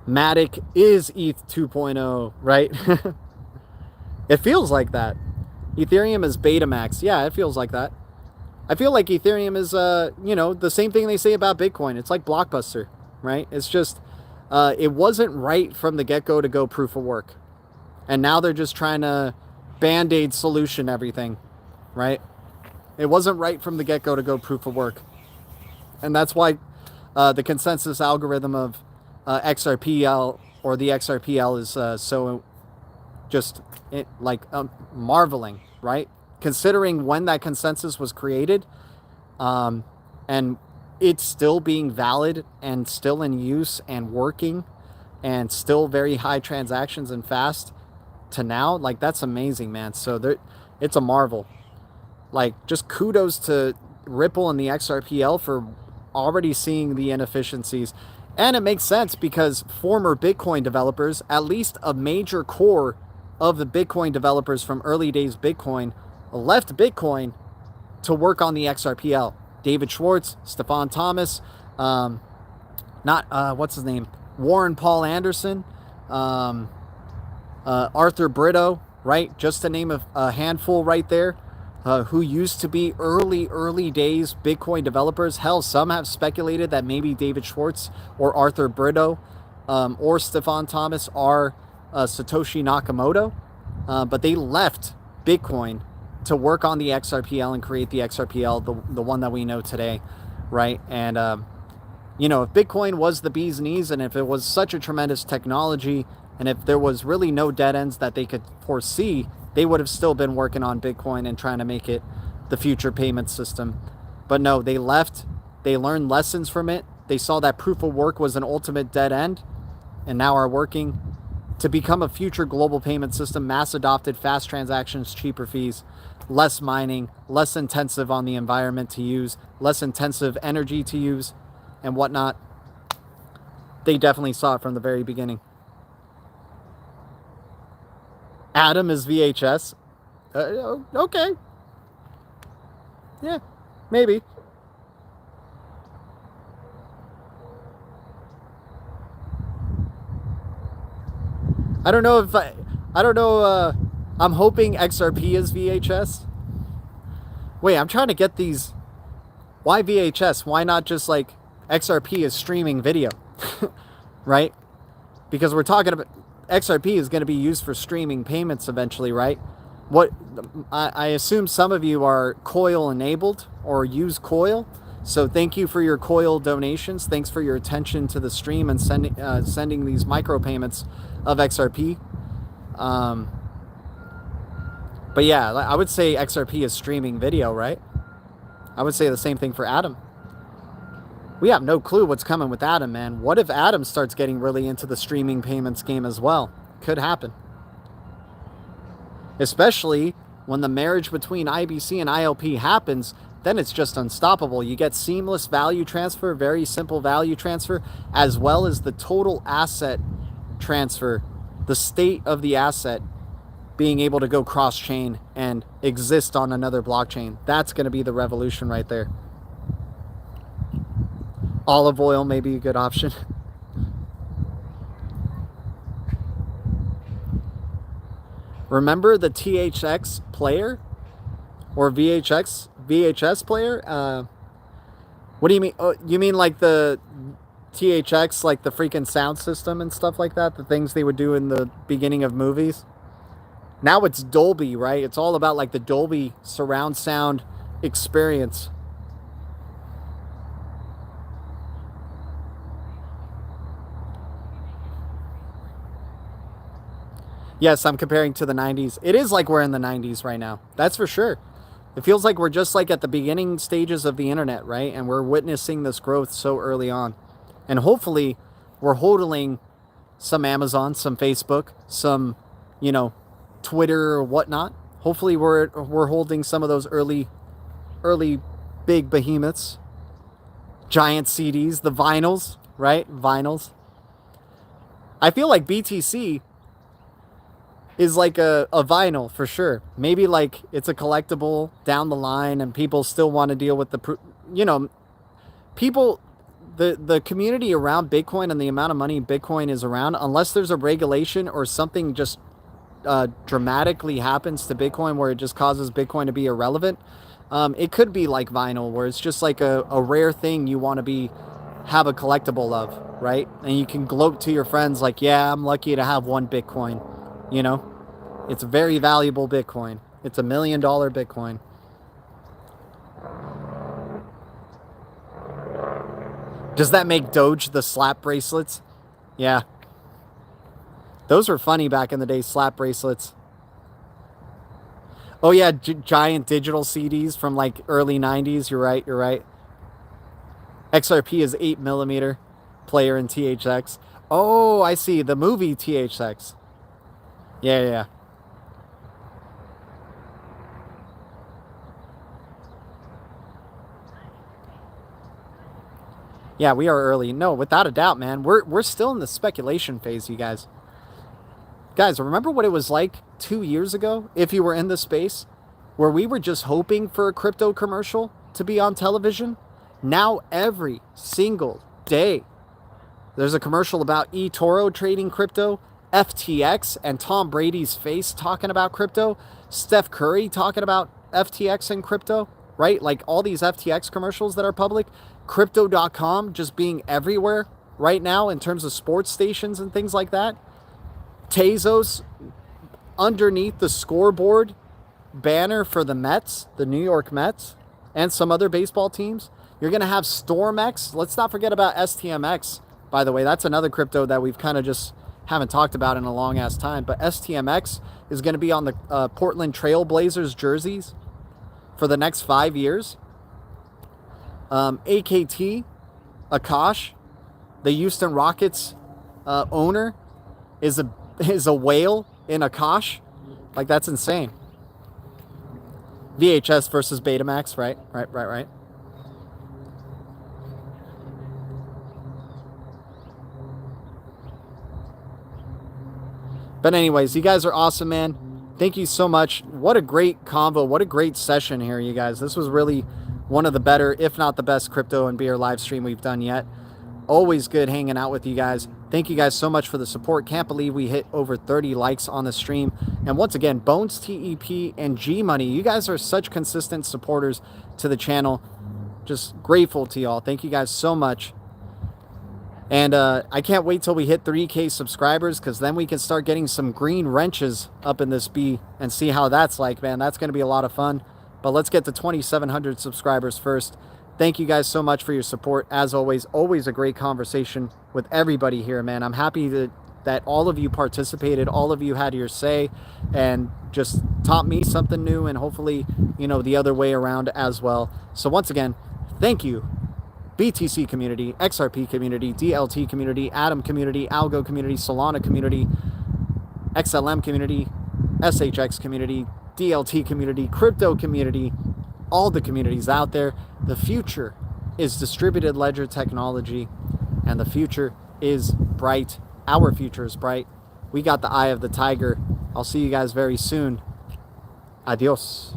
Matic is ETH 2.0, right? It feels like that. Ethereum is Betamax. Yeah, it feels like that. I feel like Ethereum is, the same thing they say about Bitcoin. It's like Blockbuster, right? It's just, it wasn't right from the get-go to go proof of work. And now they're just trying to Band-Aid solution everything, right? It wasn't right from the get-go to go proof of work. And that's why the consensus algorithm of XRPL or the XRPL is so just marveling, right? Considering when that consensus was created, and it's still being valid and still in use and working and still very high transactions and fast to now, like, that's amazing, man. So it's a marvel. Like, just kudos to Ripple and the XRPL for already seeing the inefficiencies. And it makes sense because former Bitcoin developers, at least a major core of the Bitcoin developers from early days Bitcoin, left Bitcoin to work on the XRPL. David Schwartz, Stefan Thomas, what's his name? Warren Paul Anderson, Arthur Brito, right? Just to name a handful right there, who used to be early days Bitcoin developers. Hell, some have speculated that maybe David Schwartz or Arthur Brito or Stefan Thomas are Satoshi Nakamoto, but they left Bitcoin to work on the XRPL and create the XRPL, the one that we know today, right? And, if Bitcoin was the bee's knees, and if it was such a tremendous technology, and if there was really no dead ends that they could foresee, they would have still been working on Bitcoin and trying to make it the future payment system. But no, they left. They learned lessons from it. They saw that proof of work was an ultimate dead end, and now are working to become a future global payment system, mass adopted, fast transactions, cheaper fees, less mining, less intensive on the environment to use, less intensive energy to use, and whatnot. They definitely saw it from the very beginning. Atom is VHS. Okay. Yeah, maybe. I don't know. I'm hoping XRP is VHS. Wait, I'm trying to get these. Why VHS? Why not just like XRP is streaming video? Right? Because we're talking about XRP is going to be used for streaming payments eventually, right? I assume some of you are Coil enabled or use Coil. So thank you for your Coil donations. Thanks for your attention to the stream and sending these micropayments of XRP. But yeah, I would say XRP is streaming video, right? I would say the same thing for Atom. We have no clue what's coming with Atom, man. What if Atom starts getting really into the streaming payments game as well? Could happen. Especially when the marriage between IBC and ILP happens, then it's just unstoppable. You get seamless value transfer, very simple value transfer, as well as the total asset transfer, the state of the asset being able to go cross-chain and exist on another blockchain. That's going to be the revolution right there. Olive oil may be a good option. Remember the THX player or VHS player? What do you mean? Oh, you mean like the THX, like the freaking sound system and stuff like that? The things they would do in the beginning of movies? Now it's Dolby, right? It's all about like the Dolby surround sound experience. Yes, I'm comparing to the 90s. It is like we're in the 90s right now. That's for sure. It feels like we're just like at the beginning stages of the internet, right? And we're witnessing this growth so early on. And hopefully we're hodling some Amazon, some Facebook, some, you know, Twitter or whatnot. Hopefully we're holding some of those early big behemoths, giant CDs, the vinyls, right? Vinyls. I feel like BTC is like a vinyl for sure. Maybe like it's a collectible down the line and people still want to deal with the, you know, people, the community around Bitcoin and the amount of money Bitcoin is around, unless there's a regulation or something just dramatically happens to Bitcoin where it just causes Bitcoin to be irrelevant. It could be like vinyl where it's just like a rare thing you want to have a collectible of, right? And you can gloat to your friends like, yeah, I'm lucky to have one Bitcoin. You know, it's very valuable Bitcoin. It's $1 million Bitcoin. Does that make Doge the slap bracelets? Yeah. Those were funny back in the day, slap bracelets. Oh yeah, giant digital CDs from like early 90s. You're right, you're right. XRP is 8mm player in THX. Oh, I see. The movie THX. Yeah, yeah. Yeah, we are early. No, without a doubt, man. We're still in the speculation phase, you guys. Guys, remember what it was like 2 years ago, if you were in the space, where we were just hoping for a crypto commercial to be on television? Now every single day, there's a commercial about eToro trading crypto, FTX and Tom Brady's face talking about crypto, Steph Curry talking about FTX and crypto, right? Like all these FTX commercials that are public, crypto.com just being everywhere right now in terms of sports stations and things like that. Tezos underneath the scoreboard banner for the Mets, the New York Mets, and some other baseball teams. You're going to have StormX. Let's not forget about STMX, by the way. That's another crypto that we've kind of just haven't talked about in a long ass time. But STMX is going to be on the Portland Trail Blazers jerseys for the next 5 years. AKT, Akash, the Houston Rockets owner, is a whale in Akash. Like, that's insane. VHS versus Betamax, right? Right. But anyways, you guys are awesome, man. Thank you so much. What a great convo. What a great session here, you guys. This was really one of the better, if not the best, crypto and beer live stream we've done yet. Always good hanging out with you guys. Thank you guys so much for the support. Can't believe we hit over 30 likes on the stream. And once again, Bones TEP and G Money, you guys are such consistent supporters to the channel. Just grateful to y'all. Thank you guys so much. And I can't wait till we hit 3K subscribers, because then we can start getting some green wrenches up in this bee and see how that's like, man. That's going to be a lot of fun. But let's get to 2,700 subscribers first. Thank you guys so much for your support. As always a great conversation with everybody here, man. I'm happy that all of you participated, all of you had your say, and just taught me something new, and hopefully, you know, the other way around as well. So once again, thank you. BTC community, XRP community, DLT community, Atom community, Algo community, Solana community, XLM community, SHX community, DLT community, crypto community, all the communities out there. The future is distributed ledger technology, and the future is bright. Our future is bright. We got the eye of the tiger. I'll see you guys very soon. Adios.